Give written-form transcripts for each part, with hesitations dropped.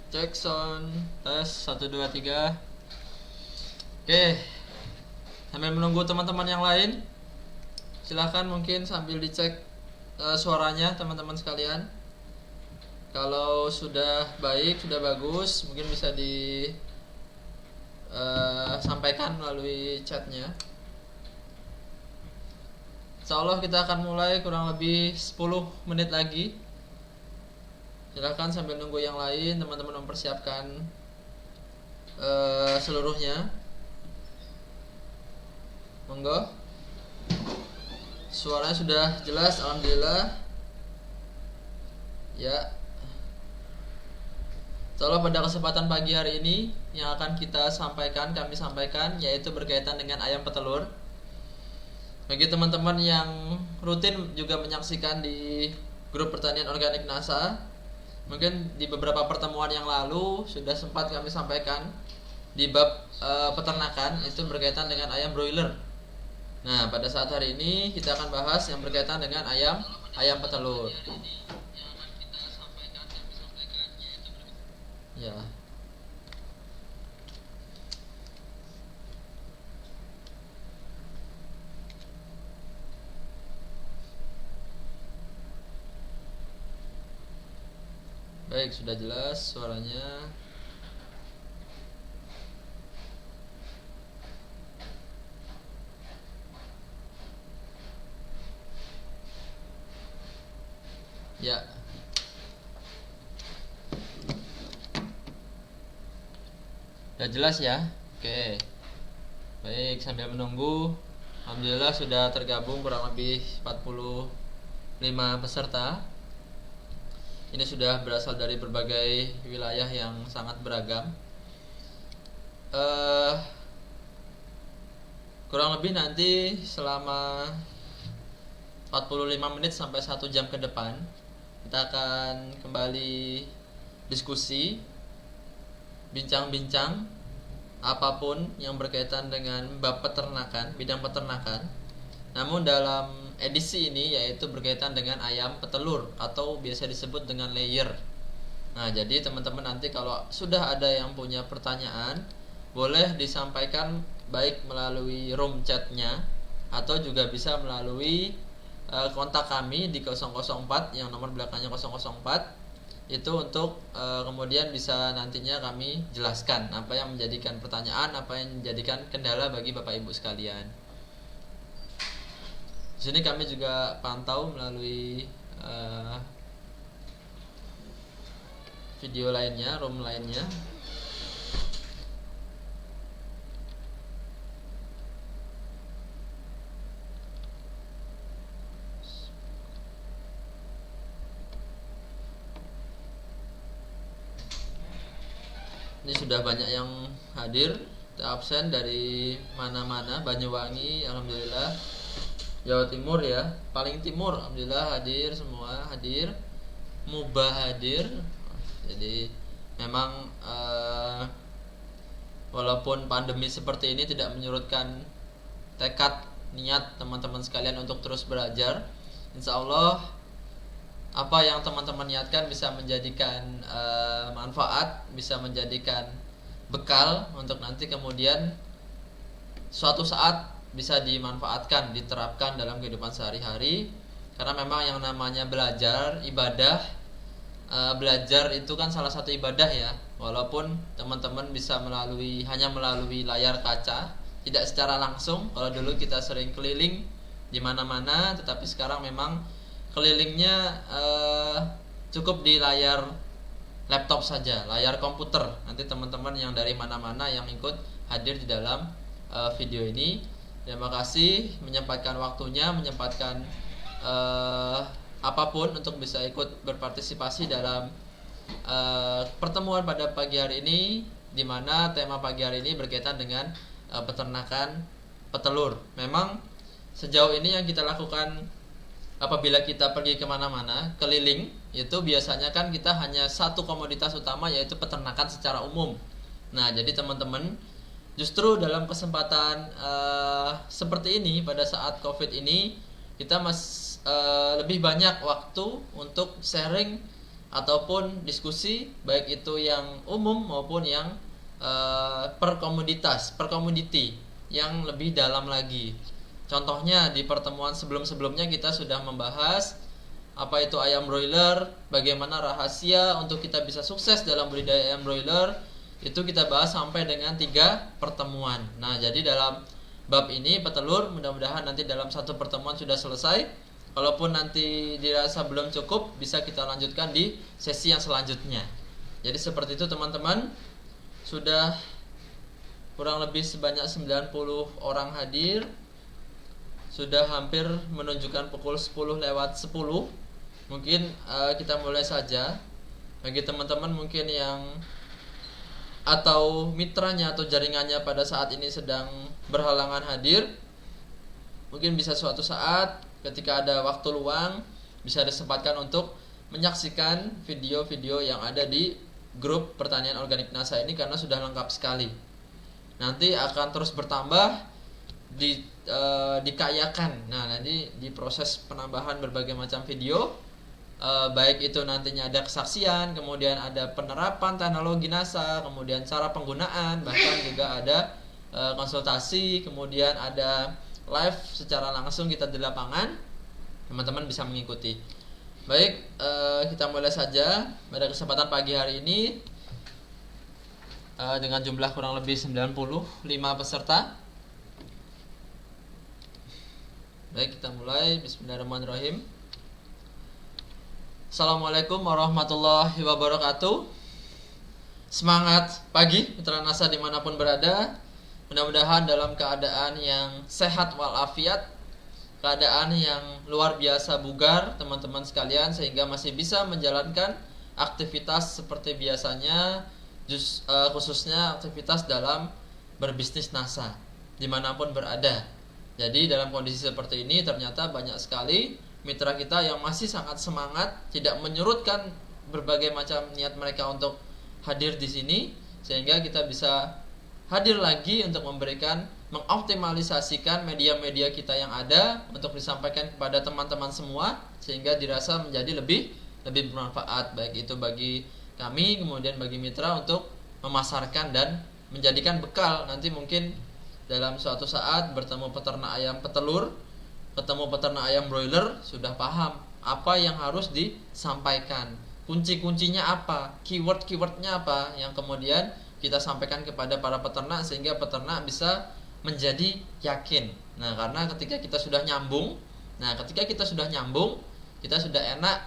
Cek sound tes 1 2 3. Oke, sambil menunggu teman-teman yang lain, silahkan mungkin sambil dicek suaranya teman-teman sekalian. Kalau sudah baik, sudah bagus, mungkin bisa disampaikan melalui chatnya. Insya Allah kita akan mulai kurang lebih 10 menit lagi. Silahkan sambil nunggu yang lain, teman-teman mempersiapkan seluruhnya. Monggo. Suaranya sudah jelas, alhamdulillah. Ya. Insya pada kesempatan pagi hari ini yang akan kami sampaikan yaitu berkaitan dengan ayam petelur. Bagi teman-teman yang rutin juga menyaksikan di grup pertanian organik NASA, mungkin di beberapa pertemuan yang lalu sudah sempat kami sampaikan di bab peternakan itu berkaitan dengan ayam broiler. Nah, pada saat hari ini kita akan bahas yang berkaitan dengan ayam petelur. Ya. Baik, sudah jelas suaranya. Ya. Sudah jelas ya? Oke. Baik, sambil menunggu, alhamdulillah sudah tergabung kurang lebih 45 peserta. Ini sudah berasal dari berbagai wilayah yang sangat beragam. Kurang lebih nanti selama 45 menit sampai 1 jam ke depan kita akan kembali diskusi, bincang-bincang apapun yang berkaitan dengan bab peternakan, bidang peternakan. Namun dalam edisi ini yaitu berkaitan dengan ayam petelur atau biasa disebut dengan layer. Nah, jadi teman-teman nanti kalau sudah ada yang punya pertanyaan, boleh disampaikan baik melalui room chatnya atau juga bisa melalui kontak kami di 004 yang nomor belakangnya 004. Itu untuk kemudian bisa nantinya kami jelaskan apa yang menjadikan pertanyaan, apa yang menjadikan kendala bagi Bapak Ibu sekalian. Di sini kami juga pantau melalui video lainnya, room lainnya. Ini sudah banyak yang hadir, absen dari mana-mana, Banyuwangi, alhamdulillah. Jawa Timur ya, paling timur alhamdulillah hadir semua, hadir. Mubah hadir. Jadi memang walaupun pandemi seperti ini tidak menyurutkan tekad niat teman-teman sekalian untuk terus belajar. Insya Allah apa yang teman-teman niatkan bisa menjadikan manfaat, bisa menjadikan bekal untuk nanti kemudian suatu saat bisa dimanfaatkan, diterapkan dalam kehidupan sehari-hari. Karena memang yang namanya belajar, ibadah, belajar itu kan salah satu ibadah ya. Walaupun teman-teman bisa hanya melalui layar kaca, tidak secara langsung. Kalau dulu kita sering keliling di mana-mana, tetapi sekarang memang kelilingnya cukup di layar laptop saja, layar komputer. Nanti teman-teman yang dari mana-mana yang ikut hadir di dalam video ini, terima kasih menyempatkan waktunya, menyempatkan apapun untuk bisa ikut berpartisipasi dalam pertemuan pada pagi hari ini, di mana tema pagi hari ini berkaitan dengan peternakan petelur. Memang sejauh ini yang kita lakukan apabila kita pergi kemana-mana, keliling, itu biasanya kan kita hanya satu komoditas utama yaitu peternakan secara umum. Nah, jadi teman-teman, justru dalam kesempatan seperti ini pada saat COVID ini kita lebih banyak waktu untuk sharing ataupun diskusi, baik itu yang umum maupun yang per komoditi yang lebih dalam lagi. Contohnya di pertemuan sebelum-sebelumnya kita sudah membahas apa itu ayam broiler, bagaimana rahasia untuk kita bisa sukses dalam budidaya ayam broiler. Itu kita bahas sampai dengan 3 pertemuan. Nah, jadi dalam bab ini petelur, mudah-mudahan nanti dalam 1 pertemuan sudah selesai. Kalaupun nanti dirasa belum cukup, bisa kita lanjutkan di sesi yang selanjutnya. Jadi seperti itu teman-teman. Sudah kurang lebih sebanyak 90 orang hadir. Sudah hampir menunjukkan pukul 10 lewat 10. Mungkin kita mulai saja. Bagi teman-teman mungkin yang atau mitranya atau jaringannya pada saat ini sedang berhalangan hadir, mungkin bisa suatu saat ketika ada waktu luang bisa disempatkan untuk menyaksikan video-video yang ada di grup pertanian organik NASA ini, karena sudah lengkap sekali. Nanti akan terus bertambah, dikayakan. Nah, nanti di proses penambahan berbagai macam video, baik itu nantinya ada kesaksian, kemudian ada penerapan teknologi NASA, kemudian cara penggunaan, bahkan juga ada konsultasi, kemudian ada live secara langsung kita di lapangan. Teman-teman bisa mengikuti. Baik, kita mulai saja pada kesempatan pagi hari ini dengan jumlah kurang lebih 95 peserta. Baik, kita mulai. Bismillahirrahmanirrahim. Assalamualaikum warahmatullahi wabarakatuh. Semangat pagi mitra NASA dimanapun berada. Mudah-mudahan dalam keadaan yang sehat walafiat, keadaan yang luar biasa bugar teman-teman sekalian, sehingga masih bisa menjalankan aktivitas seperti biasanya, khususnya aktivitas dalam berbisnis NASA dimanapun berada. Jadi dalam kondisi seperti ini ternyata banyak sekali mitra kita yang masih sangat semangat, tidak menyurutkan berbagai macam niat mereka untuk hadir di sini, sehingga kita bisa hadir lagi untuk memberikan, mengoptimalisasikan media-media kita yang ada untuk disampaikan kepada teman-teman semua, sehingga dirasa menjadi lebih bermanfaat, baik itu bagi kami kemudian bagi mitra untuk memasarkan dan menjadikan bekal nanti mungkin dalam suatu saat bertemu peternak ayam petelur, ketemu peternak ayam broiler, sudah paham apa yang harus disampaikan, kunci-kuncinya apa, keyword-keywordnya apa yang kemudian kita sampaikan kepada para peternak, sehingga peternak bisa menjadi yakin. Nah, karena ketika kita sudah nyambung, kita sudah enak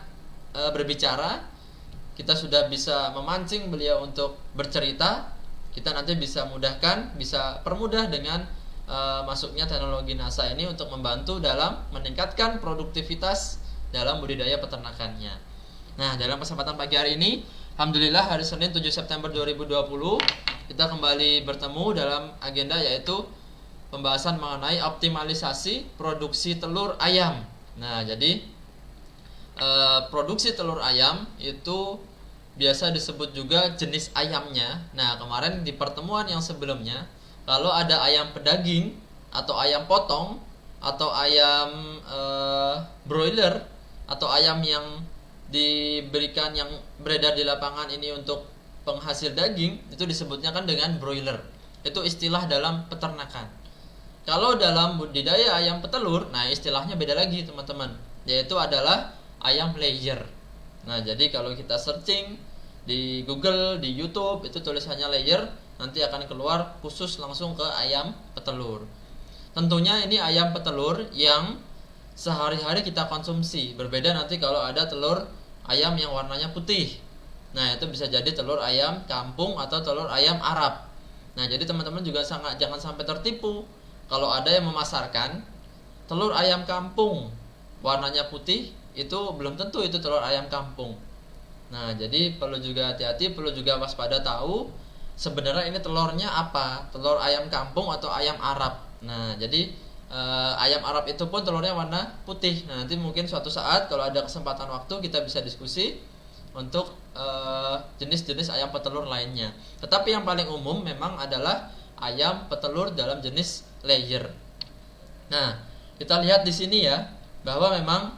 berbicara, kita sudah bisa memancing beliau untuk bercerita, kita nanti bisa permudah dengan masuknya teknologi NASA ini untuk membantu dalam meningkatkan produktivitas dalam budidaya peternakannya. Nah, dalam kesempatan pagi hari ini, alhamdulillah hari Senin 7 September 2020 kita kembali bertemu dalam agenda yaitu pembahasan mengenai optimalisasi produksi telur ayam. Nah, jadi produksi telur ayam itu biasa disebut juga jenis ayamnya. Nah, kemarin di pertemuan yang sebelumnya, kalau ada ayam pedaging atau ayam potong atau ayam broiler atau ayam yang diberikan yang beredar di lapangan ini untuk penghasil daging, itu disebutnya kan dengan broiler. Itu istilah dalam peternakan. Kalau dalam budidaya ayam petelur, nah istilahnya beda lagi teman-teman, yaitu adalah ayam layer. Nah, jadi kalau kita searching di Google, di YouTube, itu tulisannya layer, nanti akan keluar khusus langsung ke ayam petelur. Tentunya ini ayam petelur yang sehari-hari kita konsumsi. Berbeda nanti kalau ada telur ayam yang warnanya putih. Nah, itu bisa jadi telur ayam kampung atau telur ayam Arab. Nah, jadi teman-teman juga jangan sampai tertipu. Kalau ada yang memasarkan telur ayam kampung warnanya putih, itu belum tentu itu telur ayam kampung. Nah, jadi perlu juga hati-hati, perlu juga waspada, tahu sebenarnya ini telurnya apa, telur ayam kampung atau ayam Arab. Nah, jadi ayam Arab itu pun telurnya warna putih. Nah, nanti mungkin suatu saat kalau ada kesempatan waktu kita bisa diskusi untuk jenis-jenis ayam petelur lainnya. Tetapi yang paling umum memang adalah ayam petelur dalam jenis layer. Nah, kita lihat di sini ya, bahwa memang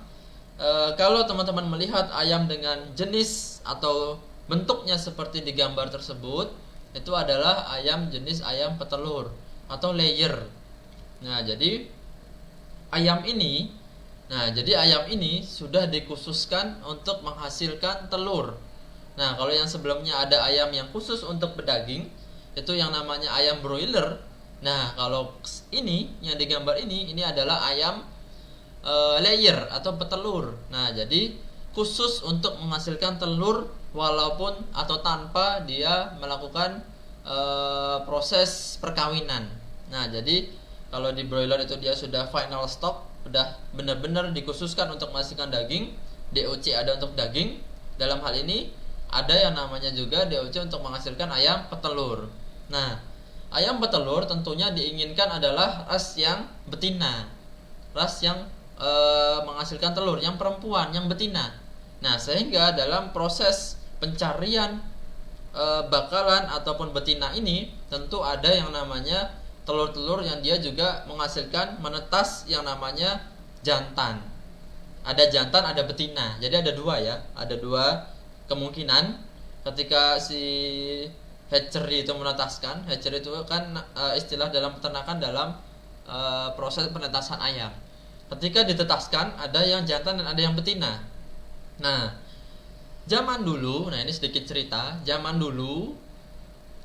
Kalau teman-teman melihat ayam dengan jenis atau bentuknya seperti di gambar tersebut, itu adalah ayam jenis ayam petelur atau layer. Nah, jadi ayam ini, ayam ini sudah dikhususkan untuk menghasilkan telur. Nah, kalau yang sebelumnya ada ayam yang khusus untuk berdaging, itu yang namanya ayam broiler. Nah, kalau ini yang digambar ini adalah ayam layer atau petelur. Nah, jadi khusus untuk menghasilkan telur walaupun atau tanpa dia melakukan proses perkawinan. Nah, jadi kalau di broiler itu dia sudah final stock, sudah benar-benar dikhususkan untuk menghasilkan daging. DOC ada untuk daging. Dalam hal ini ada yang namanya juga DOC untuk menghasilkan ayam petelur. Nah, ayam petelur tentunya diinginkan adalah ras yang betina, ras yang menghasilkan telur, yang perempuan, yang betina. Nah, sehingga dalam proses pencarian bakalan ataupun betina ini tentu ada yang namanya telur-telur yang dia juga menghasilkan menetas yang namanya jantan. Ada jantan, ada betina. Jadi ada dua ya, ada dua kemungkinan ketika si hatchery itu menetaskan. Hatchery itu kan istilah dalam peternakan dalam proses penetasan ayam. Ketika ditetaskan ada yang jantan dan ada yang betina. Nah, zaman dulu, nah ini sedikit cerita, zaman dulu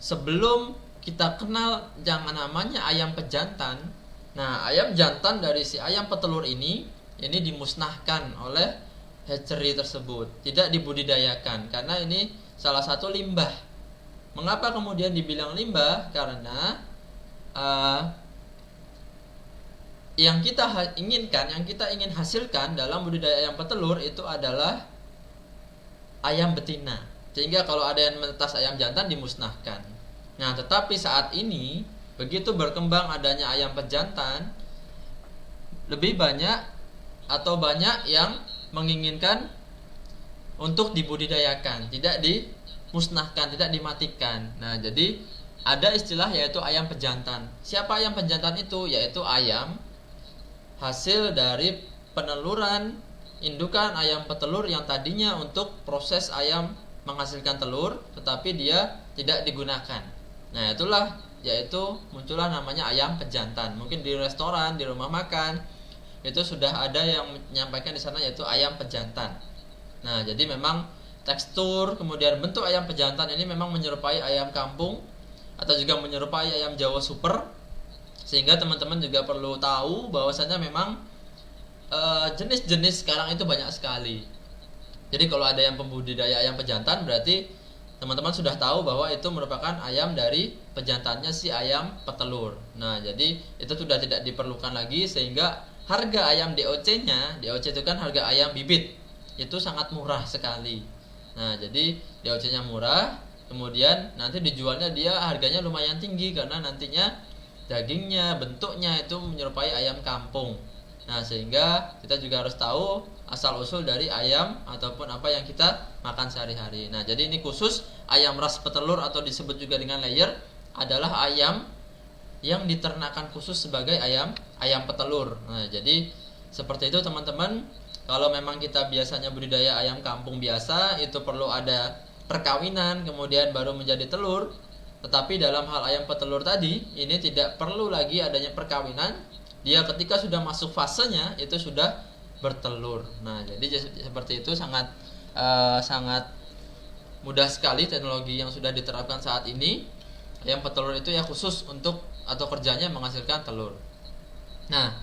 sebelum kita kenal yang namanya ayam pejantan. Nah, ayam jantan dari si ayam petelur ini dimusnahkan oleh hatchery tersebut, tidak dibudidayakan karena ini salah satu limbah. Mengapa kemudian dibilang limbah? Karena yang kita inginkan, yang kita ingin hasilkan dalam budidaya ayam petelur itu adalah ayam betina. Sehingga kalau ada yang menetas ayam jantan dimusnahkan. Nah, tetapi saat ini begitu berkembang adanya ayam pejantan, lebih banyak atau banyak yang menginginkan untuk dibudidayakan, tidak dimusnahkan, tidak dimatikan. Nah, jadi ada istilah yaitu ayam pejantan. Siapa ayam pejantan itu? Yaitu ayam hasil dari peneluran indukan ayam petelur yang tadinya untuk proses ayam menghasilkan telur, tetapi dia tidak digunakan. Nah, itulah yaitu muncullah namanya ayam pejantan. Mungkin di restoran, di rumah makan itu sudah ada yang menyampaikan di sana yaitu ayam pejantan. Nah, jadi memang tekstur kemudian bentuk ayam pejantan ini memang menyerupai ayam kampung atau juga menyerupai ayam Jawa super. Sehingga teman-teman juga perlu tahu bahwasanya memang jenis-jenis sekarang itu banyak sekali. Jadi kalau ada yang pembudidaya ayam pejantan, berarti teman-teman sudah tahu bahwa itu merupakan ayam dari pejantannya si ayam petelur. Nah, jadi itu sudah tidak diperlukan lagi sehingga harga ayam DOC-nya, DOC itu kan harga ayam bibit, itu sangat murah sekali. Nah, jadi DOC-nya murah, kemudian nanti dijualnya dia harganya lumayan tinggi karena nantinya dagingnya, bentuknya itu menyerupai ayam kampung. Nah, sehingga kita juga harus tahu asal-usul dari ayam ataupun apa yang kita makan sehari-hari. Nah, jadi ini khusus ayam ras petelur atau disebut juga dengan layer adalah ayam yang diternakan khusus sebagai ayam petelur. Nah, jadi seperti itu teman-teman. Kalau memang kita biasanya budidaya ayam kampung biasa, itu perlu ada perkawinan kemudian baru menjadi telur. Tetapi dalam hal ayam petelur tadi, ini tidak perlu lagi adanya perkawinan. Dia ketika sudah masuk fasenya itu sudah bertelur. Nah, jadi seperti itu sangat mudah sekali teknologi yang sudah diterapkan saat ini. Ayam petelur itu ya khusus untuk atau kerjanya menghasilkan telur. Nah,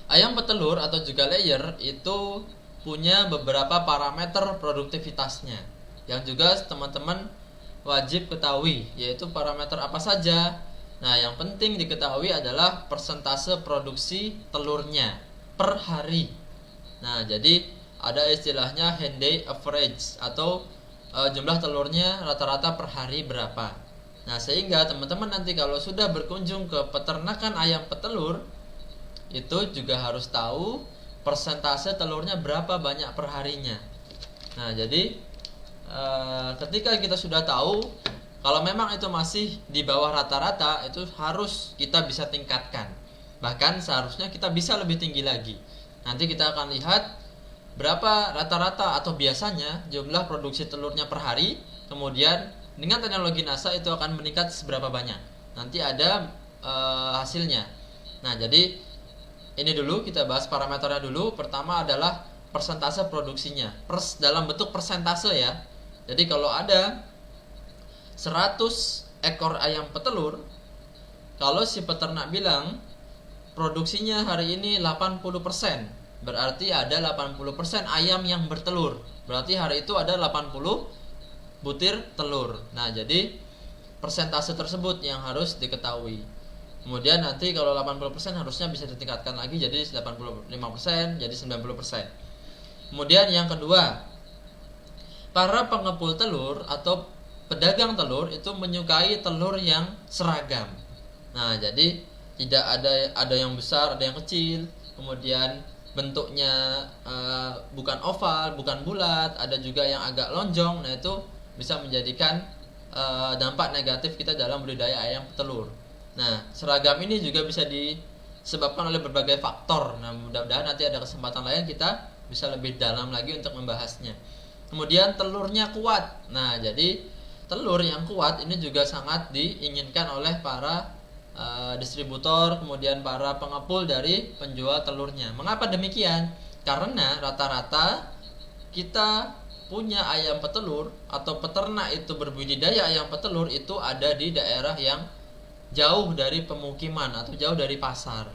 ayam petelur atau juga layer itu punya beberapa parameter produktivitasnya yang juga teman-teman wajib ketahui, yaitu parameter apa saja. Nah, yang penting diketahui adalah persentase produksi telurnya per hari. Nah, jadi ada istilahnya hen day average atau jumlah telurnya rata-rata per hari berapa. Nah, sehingga teman-teman nanti kalau sudah berkunjung ke peternakan ayam petelur, itu juga harus tahu persentase telurnya berapa banyak per harinya. Nah, jadi ketika kita sudah tahu kalau memang itu masih di bawah rata-rata, itu harus kita bisa tingkatkan. Bahkan seharusnya kita bisa lebih tinggi lagi. Nanti kita akan lihat berapa rata-rata atau biasanya jumlah produksi telurnya per hari. Kemudian dengan teknologi NASA itu akan meningkat seberapa banyak. Nanti ada hasilnya. Nah, jadi ini dulu kita bahas parameternya dulu. Pertama adalah persentase produksinya. Dalam bentuk persentase ya. Jadi kalau ada 100 ekor ayam petelur, kalau si peternak bilang produksinya hari ini 80%, berarti ada 80% ayam yang bertelur. Berarti hari itu ada 80 butir telur. Nah, jadi persentase tersebut yang harus diketahui. Kemudian nanti kalau 80% harusnya bisa ditingkatkan lagi jadi 85%, jadi 90%. Kemudian yang kedua, para pengepul telur atau pedagang telur itu menyukai telur yang seragam. Nah, jadi tidak ada yang besar, ada yang kecil, kemudian bentuknya bukan oval, bukan bulat, ada juga yang agak lonjong. Nah, itu bisa menjadikan dampak negatif kita dalam budidaya ayam petelur. Nah, seragam ini juga bisa disebabkan oleh berbagai faktor. Nah, mudah-mudahan nanti ada kesempatan lain kita bisa lebih dalam lagi untuk membahasnya. Kemudian telurnya kuat. Nah, jadi telur yang kuat ini juga sangat diinginkan oleh para distributor, kemudian para pengepul dari penjual telurnya. Mengapa demikian? Karena rata-rata kita punya ayam petelur atau peternak itu berbudidaya ayam petelur itu ada di daerah yang jauh dari pemukiman atau jauh dari pasar.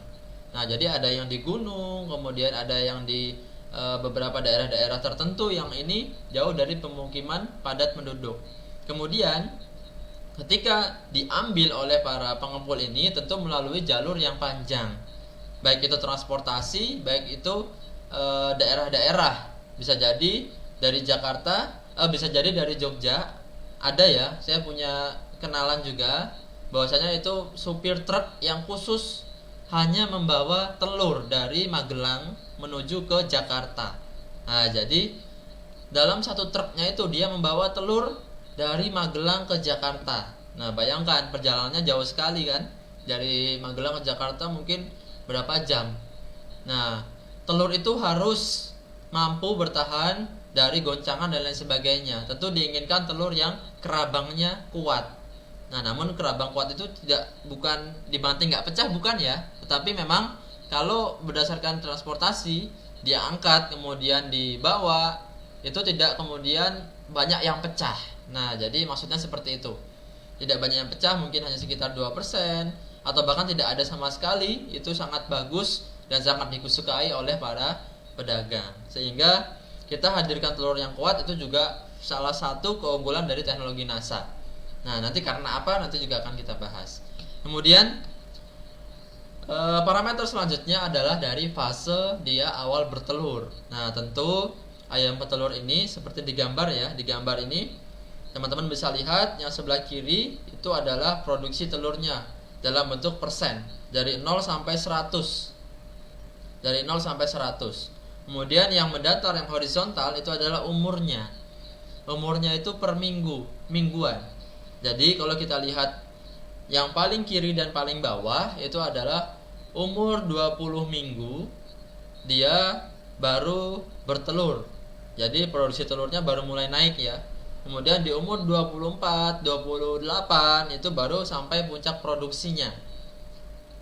Nah, jadi ada yang di gunung, kemudian ada yang di beberapa daerah-daerah tertentu yang ini jauh dari pemukiman padat penduduk. Kemudian ketika diambil oleh para pengepul ini tentu melalui jalur yang panjang. Baik itu transportasi, baik itu daerah-daerah. Bisa jadi dari Jakarta, bisa jadi dari Jogja. Ada ya, saya punya kenalan juga bahwasanya itu supir truk yang khusus hanya membawa telur dari Magelang menuju ke Jakarta. Nah, jadi dalam satu truknya itu dia membawa telur dari Magelang ke Jakarta. Nah, bayangkan perjalanannya jauh sekali kan. Dari Magelang ke Jakarta mungkin berapa jam. Nah, telur itu harus mampu bertahan dari goncangan dan lain sebagainya. Tentu diinginkan telur yang kerabangnya kuat. Nah, namun kerabang kuat itu bukan dibanting nggak pecah, bukan ya. Tetapi memang kalau berdasarkan transportasi dia angkat kemudian dibawa itu tidak kemudian banyak yang pecah. Nah, jadi maksudnya seperti itu. Tidak banyak yang pecah, mungkin hanya sekitar 2% atau bahkan tidak ada sama sekali. Itu sangat bagus dan sangat disukai oleh para pedagang. Sehingga kita hadirkan telur yang kuat itu juga salah satu keunggulan dari teknologi NASA. Nah, nanti karena apa nanti juga akan kita bahas. Kemudian parameter selanjutnya adalah dari fase dia awal bertelur. Nah, tentu ayam petelur ini seperti di gambar ya. Di gambar ini teman-teman bisa lihat yang sebelah kiri itu adalah produksi telurnya dalam bentuk persen dari 0 sampai 100. Dari 0 sampai 100. Kemudian yang mendatar yang horizontal itu adalah umurnya. Umurnya itu per mingguan. Jadi kalau kita lihat yang paling kiri dan paling bawah itu adalah umur 20 minggu dia baru bertelur. Jadi produksi telurnya baru mulai naik ya. Kemudian di umur 24, 28 itu baru sampai puncak produksinya.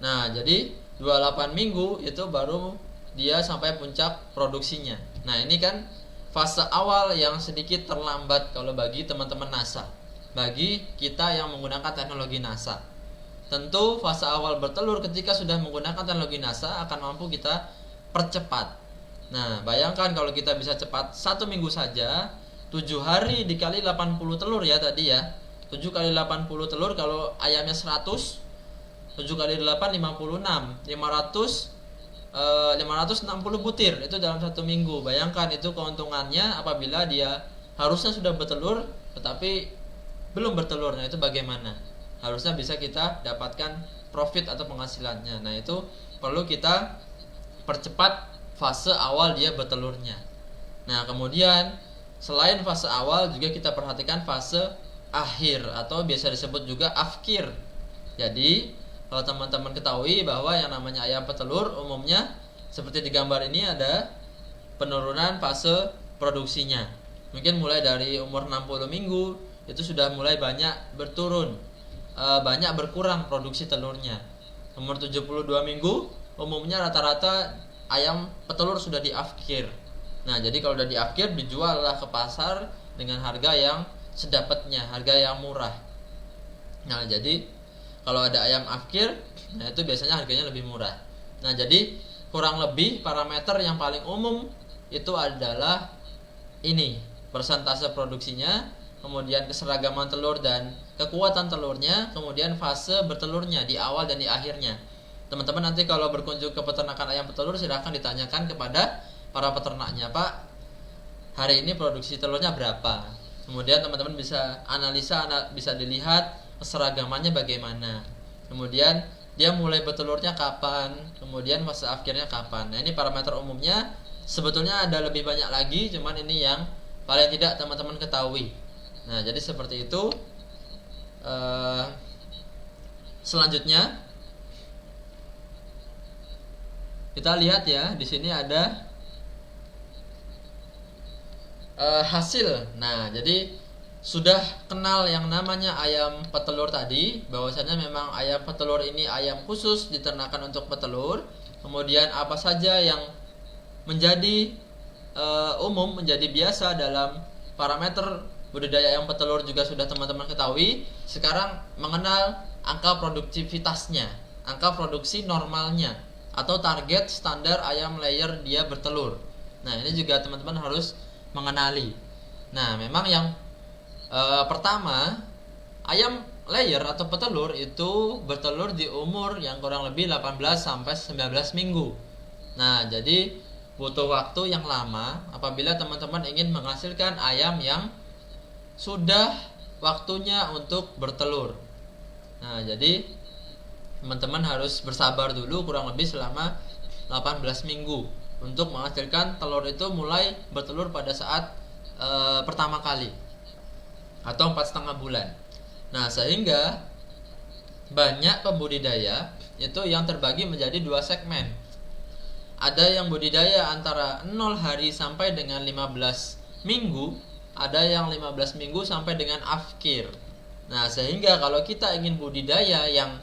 Nah, jadi 28 minggu itu baru dia sampai puncak produksinya. Nah, ini kan fase awal yang sedikit terlambat kalau bagi teman-teman NASA. Bagi kita yang menggunakan teknologi NASA, tentu fase awal bertelur ketika sudah menggunakan teknologi NASA akan mampu kita percepat. Nah, bayangkan kalau kita bisa cepat 1 minggu saja, 7 hari dikali 80 telur ya tadi ya. 7 kali 80 telur kalau ayamnya 100, 7 kali 8 56, 560 butir itu dalam 1 minggu. Bayangkan itu keuntungannya apabila dia harusnya sudah bertelur tetapi belum bertelur. Nah, itu bagaimana? Harusnya bisa kita dapatkan profit atau penghasilannya. Nah, itu perlu kita percepat fase awal dia bertelurnya. Nah, kemudian selain fase awal juga kita perhatikan fase akhir atau biasa disebut juga afkir. Jadi kalau teman-teman ketahui bahwa yang namanya ayam petelur umumnya seperti di gambar ini ada penurunan fase produksinya. Mungkin mulai dari umur 60 minggu itu sudah mulai banyak banyak berkurang produksi telurnya. Umur 72 minggu umumnya rata-rata ayam petelur sudah diafkir. Nah, jadi kalau sudah diafkir dijual lah ke pasar dengan harga yang sedapatnya, harga yang murah. Nah, jadi kalau ada ayam afkir, nah itu biasanya harganya lebih murah. Nah, jadi kurang lebih parameter yang paling umum itu adalah ini, persentase produksinya, kemudian keseragaman telur dan kekuatan telurnya, kemudian fase bertelurnya di awal dan di akhirnya. Teman-teman nanti kalau berkunjung ke peternakan ayam petelur silahkan ditanyakan kepada para peternaknya, Pak, hari ini produksi telurnya berapa? Kemudian teman-teman bisa bisa dilihat keseragamannya bagaimana. Kemudian dia mulai bertelurnya kapan, kemudian fase akhirnya kapan. Nah, ini parameter umumnya. Sebetulnya ada lebih banyak lagi, cuman ini yang paling tidak teman-teman ketahui. Nah, jadi seperti itu. Selanjutnya kita lihat ya, di sini ada hasil. Nah, jadi sudah kenal yang namanya ayam petelur tadi, bahwasanya memang ayam petelur ini ayam khusus diternakan untuk petelur. Kemudian apa saja yang menjadi umum, menjadi biasa dalam parameter budidaya ayam petelur juga sudah teman-teman ketahui. Sekarang mengenal angka produktivitasnya, angka produksi normalnya, atau target standar ayam layer dia bertelur. Nah, ini juga teman-teman harus mengenali. Nah, memang yang pertama, ayam layer atau petelur itu bertelur di umur yang kurang lebih 18 sampai 19 minggu. Nah, jadi butuh waktu yang lama apabila teman-teman ingin menghasilkan ayam yang sudah waktunya untuk bertelur. Nah, jadi teman-teman harus bersabar dulu kurang lebih selama 18 minggu untuk menghasilkan telur itu mulai bertelur pada saat pertama kali atau 4,5 bulan. Nah, sehingga banyak pembudidaya itu yang terbagi menjadi dua segmen. Ada yang budidaya antara 0 hari sampai dengan 15 minggu, ada yang 15 minggu sampai dengan afkir. Nah, sehingga kalau kita ingin budidaya yang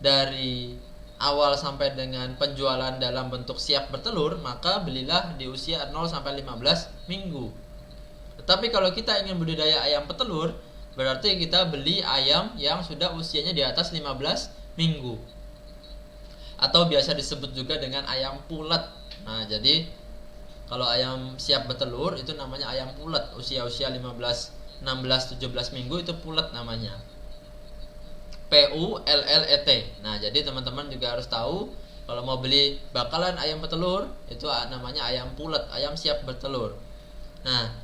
dari awal sampai dengan penjualan dalam bentuk siap bertelur, maka belilah di usia 0 sampai 15 minggu. Tetapi kalau kita ingin budidaya ayam petelur, berarti kita beli ayam yang sudah usianya di atas 15 minggu, atau biasa disebut juga dengan ayam pulet. Nah, jadi kalau ayam siap bertelur itu namanya ayam pulet, usia-usia 15, 16, 17 minggu itu pulet namanya. PULLET. Nah, jadi teman-teman juga harus tahu kalau mau beli bakalan ayam petelur itu namanya ayam pulet, ayam siap bertelur. Nah,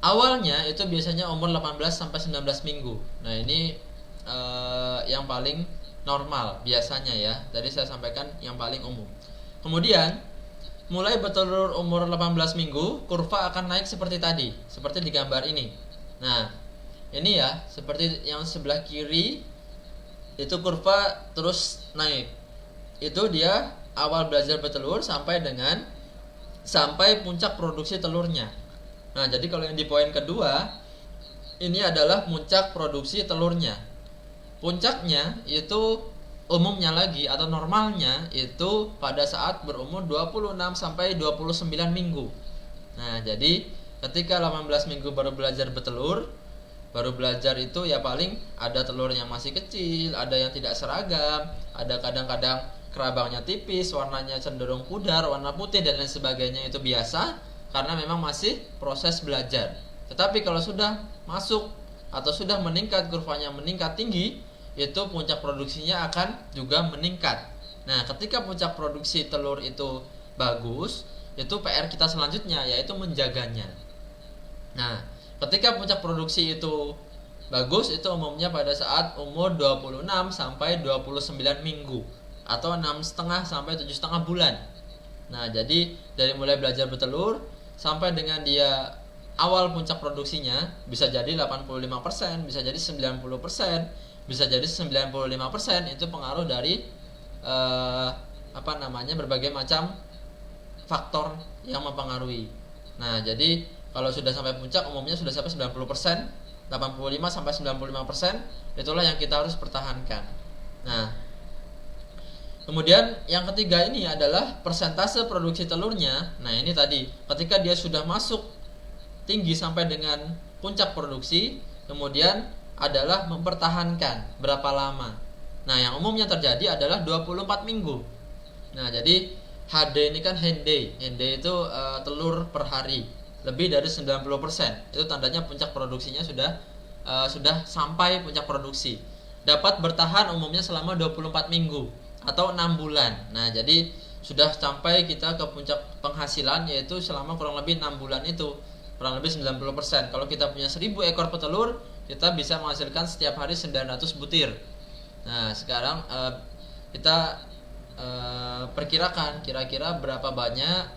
awalnya itu biasanya umur 18 sampai 19 minggu. Nah, ini yang paling normal biasanya ya. Tadi saya sampaikan yang paling umum. Kemudian mulai bertelur umur 18 minggu, kurva akan naik seperti tadi, seperti di gambar ini. Nah, ini ya, seperti yang sebelah kiri itu kurva terus naik. Itu dia awal belajar bertelur sampai puncak produksi telurnya. Nah, jadi kalau yang di poin kedua ini adalah puncak produksi telurnya. Puncaknya itu umumnya lagi atau normalnya itu pada saat berumur 26 sampai 29 minggu. Nah, jadi ketika 18 minggu baru belajar bertelur, baru belajar itu ya paling ada telur yang masih kecil, ada yang tidak seragam, ada kadang-kadang kerabangnya tipis, warnanya cenderung pudar, warna putih dan lain sebagainya, itu biasa karena memang masih proses belajar. Tetapi kalau sudah masuk atau sudah meningkat, kurvanya meningkat tinggi, itu puncak produksinya akan juga meningkat. Nah, ketika puncak produksi telur itu bagus, itu PR kita selanjutnya yaitu menjaganya. Nah, ketika puncak produksi itu bagus, itu umumnya pada saat umur 26 sampai 29 minggu atau 6,5 sampai 7,5 bulan. Nah, jadi dari mulai belajar bertelur sampai dengan dia awal puncak produksinya bisa jadi 85%, bisa jadi 90%, bisa jadi 95%. Itu pengaruh dari berbagai macam faktor yang mempengaruhi. Nah, jadi kalau sudah sampai puncak umumnya sudah sampai 90%, 85 sampai 95%, itulah yang kita harus pertahankan. Nah, kemudian yang ketiga ini adalah persentase produksi telurnya. Nah, ini tadi ketika dia sudah masuk tinggi sampai dengan puncak produksi, kemudian adalah mempertahankan berapa lama. Nah, yang umumnya terjadi adalah 24 minggu. Nah, jadi HD ini kan hen day. Hen day itu telur per hari lebih dari 90%. Itu tandanya puncak produksinya sudah sampai puncak produksi. Dapat bertahan umumnya selama 24 minggu atau 6 bulan. Nah, jadi sudah sampai kita ke puncak penghasilan, yaitu selama kurang lebih 6 bulan itu, kurang lebih 90%. Kalau kita punya 1000 ekor petelur, kita bisa menghasilkan setiap hari 900 butir. Nah, sekarang kita perkirakan kira-kira berapa banyak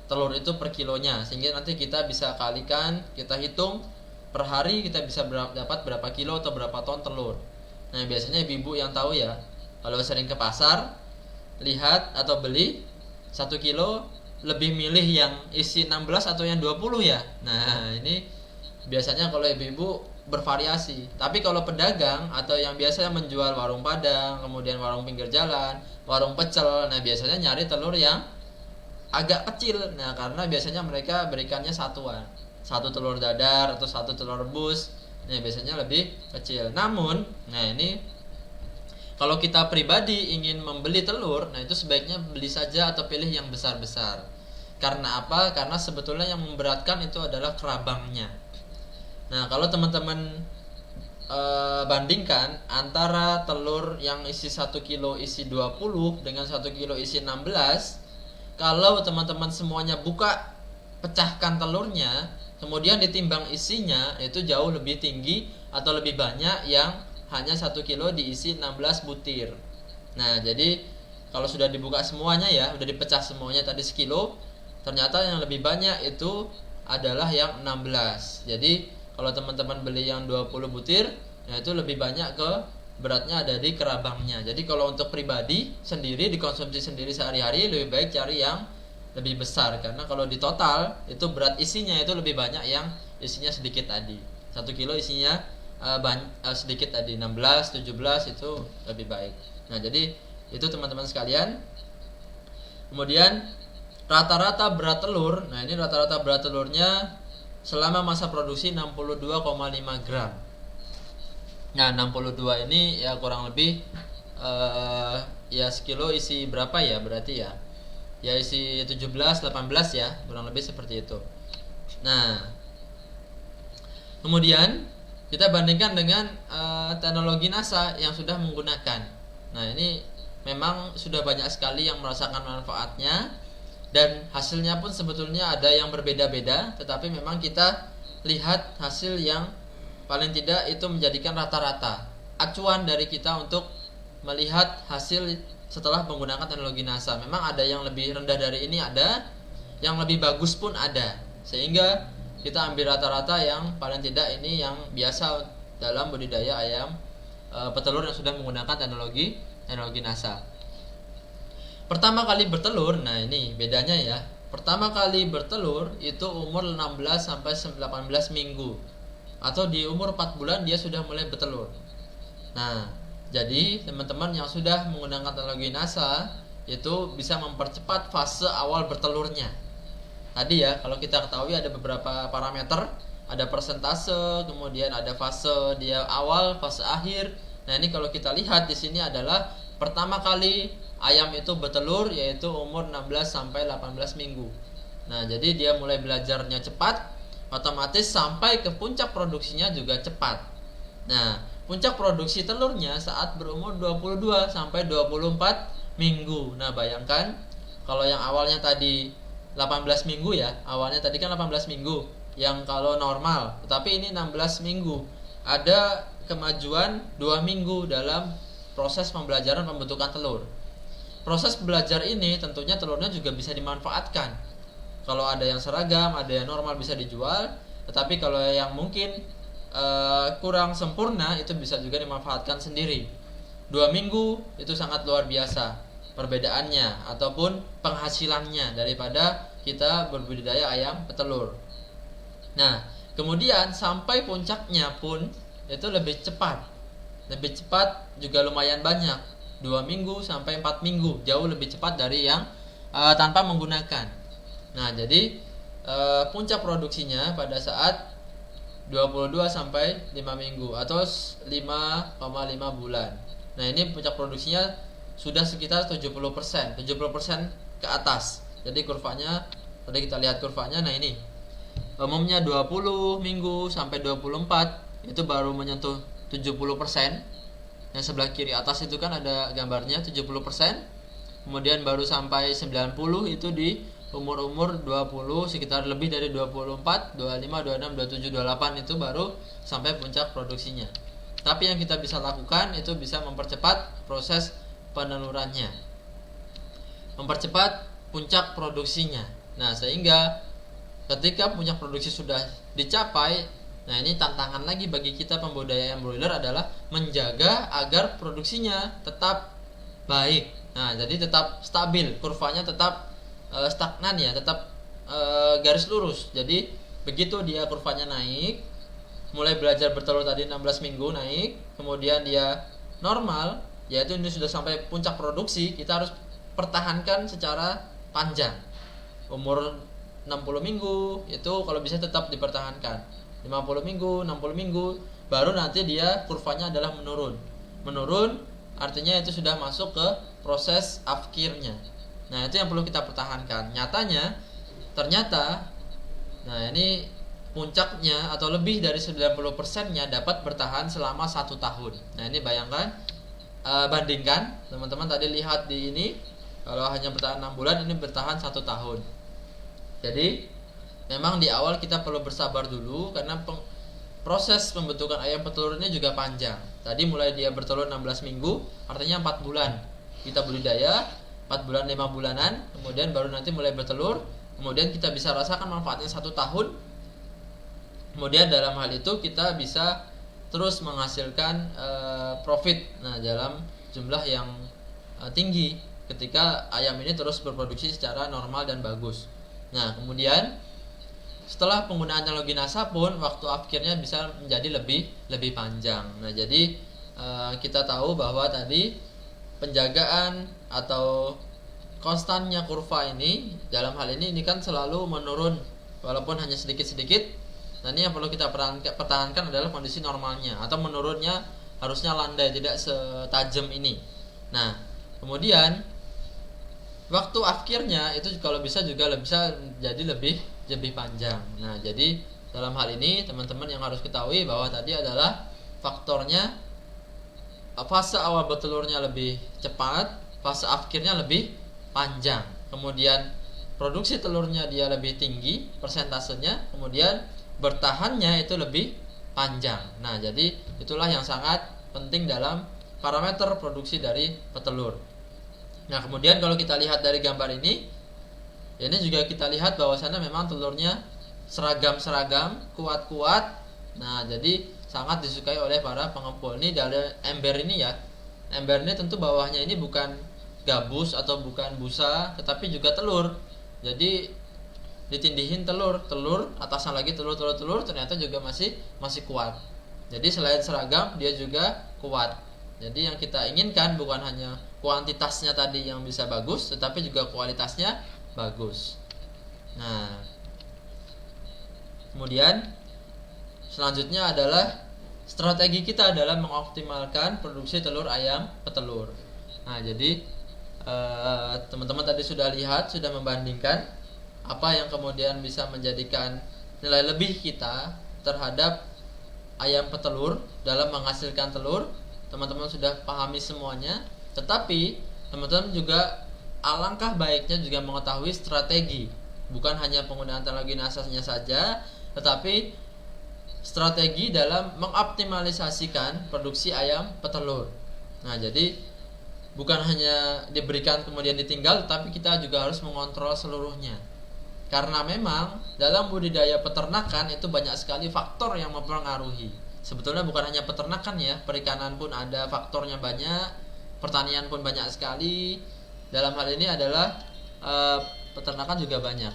telur itu per kilonya, sehingga nanti kita bisa kalikan, kita hitung per hari kita bisa dapat berapa kilo atau berapa ton telur. Nah, biasanya ibu-ibu yang tahu ya, kalau sering ke pasar lihat atau beli 1 kilo lebih milih yang isi 16 atau yang 20 ya. Nah, ini biasanya kalau ibu-ibu bervariasi. Tapi kalau pedagang atau yang biasanya menjual warung Padang, kemudian warung pinggir jalan, warung pecel, nah biasanya nyari telur yang agak kecil. Nah, karena biasanya mereka berikannya satuan, 1 telur dadar atau 1 telur rebus. Nah, biasanya lebih kecil. Namun, nah ini kalau kita pribadi ingin membeli telur, nah itu sebaiknya beli saja atau pilih yang besar-besar. Karena apa? Karena sebetulnya yang memberatkan itu adalah kerabangnya. Nah, kalau teman-teman bandingkan antara telur yang isi 1 kilo isi 20 dengan 1 kilo isi 16, kalau teman-teman semuanya buka, pecahkan telurnya, kemudian ditimbang isinya, itu jauh lebih tinggi atau lebih banyak yang hanya 1 kilo diisi 16 butir. Nah, jadi kalau sudah dibuka semuanya ya, sudah dipecah semuanya tadi sekilo, ternyata yang lebih banyak itu adalah yang 16. Jadi kalau teman-teman beli yang 20 butir, nah itu lebih banyak ke beratnya ada di kerabangnya. Jadi kalau untuk pribadi sendiri, dikonsumsi sendiri sehari-hari, lebih baik cari yang lebih besar. Karena kalau di total itu berat isinya itu lebih banyak yang isinya sedikit tadi. 1 kilo isinya sedikit tadi, 16, 17 itu lebih baik. Nah, jadi itu teman-teman sekalian. Kemudian rata-rata berat telur. Nah, ini rata-rata berat telurnya selama masa produksi 62,5 gram. Nah, 62 ini ya kurang lebih ya sekilo isi berapa ya berarti ya? Ya isi 17, 18 ya, kurang lebih seperti itu. Nah, kemudian kita bandingkan dengan teknologi NASA yang sudah menggunakan. Nah, ini memang sudah banyak sekali yang merasakan manfaatnya. Dan hasilnya pun sebetulnya ada yang berbeda-beda, tetapi memang kita lihat hasil yang paling tidak itu menjadikan rata-rata acuan dari kita untuk melihat hasil setelah menggunakan teknologi NASA. Memang ada yang lebih rendah dari ini, ada yang lebih bagus pun ada, sehingga kita ambil rata-rata yang paling tidak ini yang biasa dalam budidaya ayam petelur yang sudah menggunakan teknologi NASA. Pertama kali bertelur, nah ini bedanya ya. Pertama kali bertelur itu umur 16 sampai 18 minggu. Atau di umur 4 bulan dia sudah mulai bertelur. Nah, jadi teman-teman yang sudah menggunakan teknologi NASA itu bisa mempercepat fase awal bertelurnya. Tadi ya, kalau kita ketahui ada beberapa parameter, ada persentase, kemudian ada fase dia awal, fase akhir. Nah, ini kalau kita lihat di sini adalah pertama kali ayam itu bertelur yaitu umur 16 sampai 18 minggu. Nah, jadi dia mulai belajarnya cepat, otomatis sampai ke puncak produksinya juga cepat. Nah, puncak produksi telurnya saat berumur 22 sampai 24 minggu. Nah, bayangkan kalau yang awalnya tadi 18 minggu ya, awalnya tadi kan 18 minggu yang kalau normal, tetapi ini 16 minggu. Ada kemajuan 2 minggu dalam proses pembelajaran pembentukan telur. Proses belajar ini tentunya telurnya juga bisa dimanfaatkan. Kalau ada yang seragam, ada yang normal bisa dijual. Tetapi kalau yang mungkin kurang sempurna itu bisa juga dimanfaatkan sendiri. 2 minggu itu sangat luar biasa. perbedaannya ataupun penghasilannya daripada kita berbudidaya ayam petelur. Nah, kemudian sampai puncaknya pun itu lebih cepat. Lebih cepat juga lumayan banyak. 2 minggu sampai 4 minggu, jauh lebih cepat dari yang tanpa menggunakan. Nah, jadi puncak produksinya pada saat 22 sampai 5 minggu atau 5,5 bulan. Nah, ini puncak produksinya sudah sekitar 70% ke atas. Jadi kurvanya, tadi kita lihat kurvanya. Nah, ini umumnya 20 minggu sampai 24 itu baru menyentuh 70%. Yang sebelah kiri atas itu kan ada gambarnya 70%. Kemudian baru sampai 90 itu di umur-umur 20, sekitar lebih dari 24, 25, 26, 27, 28 itu baru sampai puncak produksinya. Tapi yang kita bisa lakukan itu bisa mempercepat proses penelurannya, mempercepat puncak produksinya. Nah, sehingga ketika puncak produksi sudah dicapai, nah ini tantangan lagi bagi kita pembudidaya ayam broiler adalah menjaga agar produksinya tetap baik. Nah, jadi tetap stabil, kurvanya tetap stagnan ya, tetap garis lurus. Jadi begitu dia kurvanya naik, mulai belajar bertelur tadi 16 minggu naik, kemudian dia normal, yaitu ini sudah sampai puncak produksi, kita harus pertahankan secara panjang. Umur 60 minggu itu kalau bisa tetap dipertahankan. 50 minggu, 60 minggu, baru nanti dia kurvanya adalah menurun. Menurun artinya itu sudah masuk ke proses afkirnya. Nah, itu yang perlu kita pertahankan. Ternyata nah ini puncaknya atau lebih dari 90%-nya dapat bertahan selama 1 tahun. Nah, ini bayangkan, bandingkan teman-teman tadi lihat di ini, kalau hanya bertahan 6 bulan, ini bertahan 1 tahun. Jadi memang di awal kita perlu bersabar dulu karena proses pembentukan ayam petelur ini juga panjang. Tadi mulai dia bertelur 16 minggu, artinya 4 bulan kita budidaya, 4 bulan 5 bulanan, kemudian baru nanti mulai bertelur. Kemudian kita bisa rasakan manfaatnya 1 tahun. Kemudian dalam hal itu kita bisa terus menghasilkan profit, nah dalam jumlah yang tinggi ketika ayam ini terus berproduksi secara normal dan bagus. Nah, kemudian setelah penggunaan teknologi NASA pun waktu akhirnya bisa menjadi lebih panjang. Nah, jadi kita tahu bahwa tadi penjagaan atau konstannya kurva ini dalam hal ini kan selalu menurun walaupun hanya sedikit-sedikit. Nah, ini yang perlu kita pertahankan adalah kondisi normalnya, atau menurunnya harusnya landai, tidak setajam ini. Nah, kemudian waktu akhirnya itu kalau bisa juga bisa jadi lebih panjang. Nah, jadi dalam hal ini teman-teman yang harus ketahui bahwa tadi adalah faktornya fase awal bertelurnya lebih cepat, fase akhirnya lebih panjang. Kemudian produksi telurnya dia lebih tinggi persentasenya, kemudian bertahannya itu lebih panjang. Nah, jadi itulah yang sangat penting dalam parameter produksi dari petelur. Nah, kemudian kalau kita lihat dari gambar ini juga kita lihat bahwasannya memang telurnya seragam-seragam, kuat-kuat. Nah, jadi sangat disukai oleh para pengepul. Ini dari ember ini ya. Ember ini tentu bawahnya ini bukan gabus atau bukan busa, tetapi juga telur. Jadi ditindihin telur, atasnya lagi telur, ternyata juga masih kuat. Jadi selain seragam, dia juga kuat. Jadi yang kita inginkan bukan hanya kuantitasnya tadi yang bisa bagus, tetapi juga kualitasnya bagus. Nah, kemudian selanjutnya adalah strategi kita adalah mengoptimalkan produksi telur ayam petelur. Nah, jadi teman-teman tadi sudah lihat, sudah membandingkan apa yang kemudian bisa menjadikan nilai lebih kita terhadap ayam petelur dalam menghasilkan telur. Teman-teman sudah pahami semuanya, tetapi teman-teman juga alangkah baiknya juga mengetahui strategi, bukan hanya penggunaan teknologi NASA-nya saja, tetapi strategi dalam mengoptimalisasikan produksi ayam petelur. Nah, jadi bukan hanya diberikan kemudian ditinggal, tetapi kita juga harus mengontrol seluruhnya. Karena memang dalam budidaya peternakan itu banyak sekali faktor yang mempengaruhi. Sebetulnya bukan hanya peternakan ya, perikanan pun ada faktornya banyak, pertanian pun banyak sekali. dalam hal ini adalah peternakan juga banyak.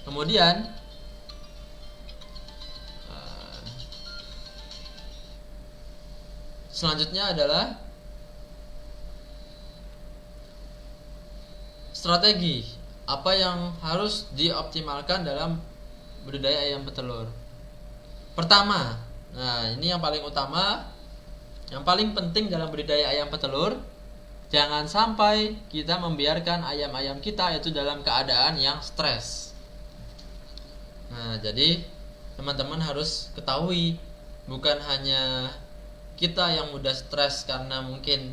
Kemudian selanjutnya adalah strategi apa yang harus dioptimalkan dalam budidaya ayam petelur. Pertama, nah ini yang paling utama, yang paling penting dalam budidaya ayam petelur, jangan sampai kita membiarkan ayam-ayam kita itu dalam keadaan yang stres. Nah, jadi teman-teman harus ketahui, bukan hanya kita yang mudah stres karena mungkin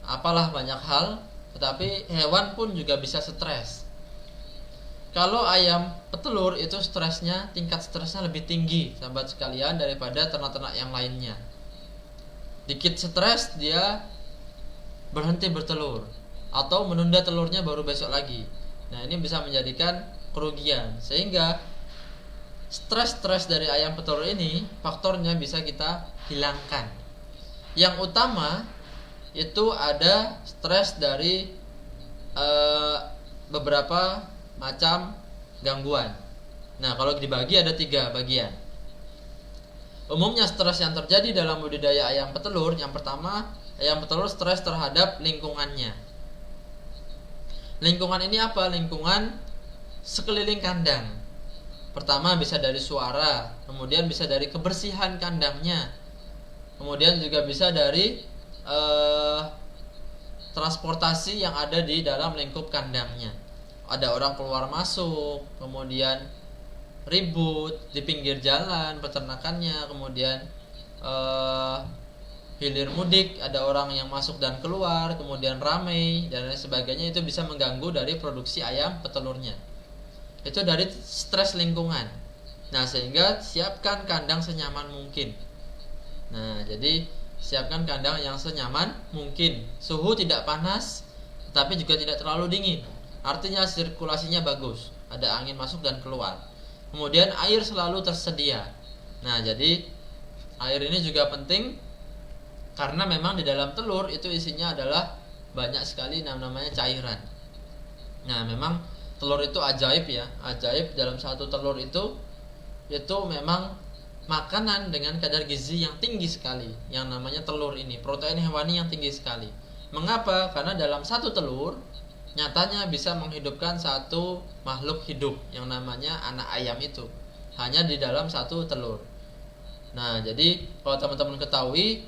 apalah banyak hal, tetapi hewan pun juga bisa stres. Kalau ayam petelur itu stresnya, tingkat stresnya lebih tinggi sahabat sekalian daripada ternak-ternak yang lainnya. Dikit stres dia berhenti bertelur atau menunda telurnya baru besok lagi. Nah, ini bisa menjadikan kerugian, sehingga stres-stres dari ayam petelur ini faktornya bisa kita hilangkan. Yang utama itu ada stres dari beberapa macam gangguan. Nah, kalau dibagi ada 3 bagian. Umumnya stres yang terjadi dalam budidaya ayam petelur, yang pertama, ayam petelur stres terhadap lingkungannya. Lingkungan ini apa? Lingkungan sekeliling kandang. Pertama bisa dari suara, kemudian bisa dari kebersihan kandangnya, kemudian juga bisa dari transportasi yang ada di dalam lingkup kandangnya. Ada orang keluar masuk, kemudian ribut di pinggir jalan peternakannya, kemudian hilir mudik, ada orang yang masuk dan keluar, kemudian ramai dan lain sebagainya, itu bisa mengganggu dari produksi ayam petelurnya. Itu dari stres lingkungan. Nah, sehingga siapkan kandang senyaman mungkin. Nah, jadi siapkan kandang yang senyaman mungkin. Suhu tidak panas, tetapi juga tidak terlalu dingin. Artinya sirkulasinya bagus, ada angin masuk dan keluar. Kemudian air selalu tersedia. Nah, jadi air ini juga penting karena memang di dalam telur itu isinya adalah banyak sekali namanya cairan. Nah, memang telur itu ajaib ya, ajaib. Dalam satu telur itu memang makanan dengan kadar gizi yang tinggi sekali, yang namanya telur ini, protein hewani yang tinggi sekali. Mengapa? Karena dalam satu telur nyatanya bisa menghidupkan satu makhluk hidup yang namanya anak ayam itu, hanya di dalam satu telur. Nah, jadi kalau teman-teman ketahui,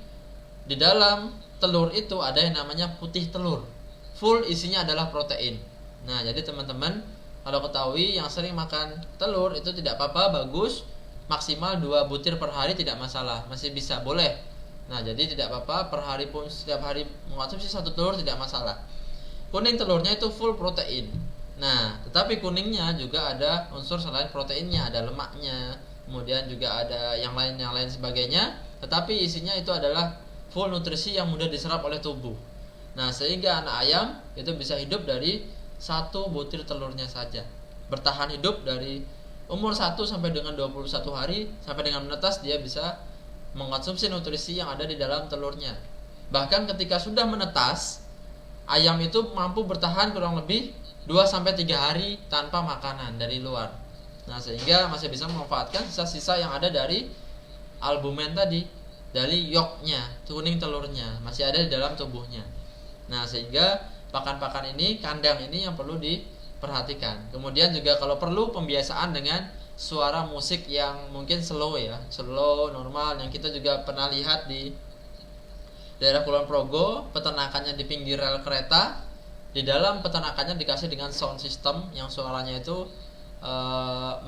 di dalam telur itu ada yang namanya putih telur, full isinya adalah protein. Nah, jadi teman-teman kalau ketahui yang sering makan telur itu tidak apa-apa, bagus, maksimal 2 butir per hari tidak masalah, masih bisa, boleh. Nah, jadi tidak apa-apa, per hari pun setiap hari mengonsumsi 1 telur tidak masalah. Kuning telurnya itu full protein. Nah, tetapi kuningnya juga ada unsur selain proteinnya, ada lemaknya, kemudian juga ada yang lain sebagainya, tetapi isinya itu adalah full nutrisi yang mudah diserap oleh tubuh. Nah, sehingga anak ayam itu bisa hidup dari 1 butir telurnya saja, bertahan hidup dari umur 1 sampai dengan 21 hari, sampai dengan menetas dia bisa mengonsumsi nutrisi yang ada di dalam telurnya. Bahkan ketika sudah menetas, ayam itu mampu bertahan kurang lebih 2 sampai 3 hari tanpa makanan dari luar. Nah, sehingga masih bisa memanfaatkan sisa-sisa yang ada dari albumen tadi, dari yolknya, kuning telurnya masih ada di dalam tubuhnya. Nah, sehingga pakan-pakan ini, kandang ini yang perlu diperhatikan. Kemudian juga kalau perlu pembiasaan dengan suara musik yang mungkin slow ya, slow, normal, yang kita juga pernah lihat di daerah Kulon Progo, peternakannya di pinggir rel kereta. Di dalam peternakannya dikasih dengan sound system yang suaranya itu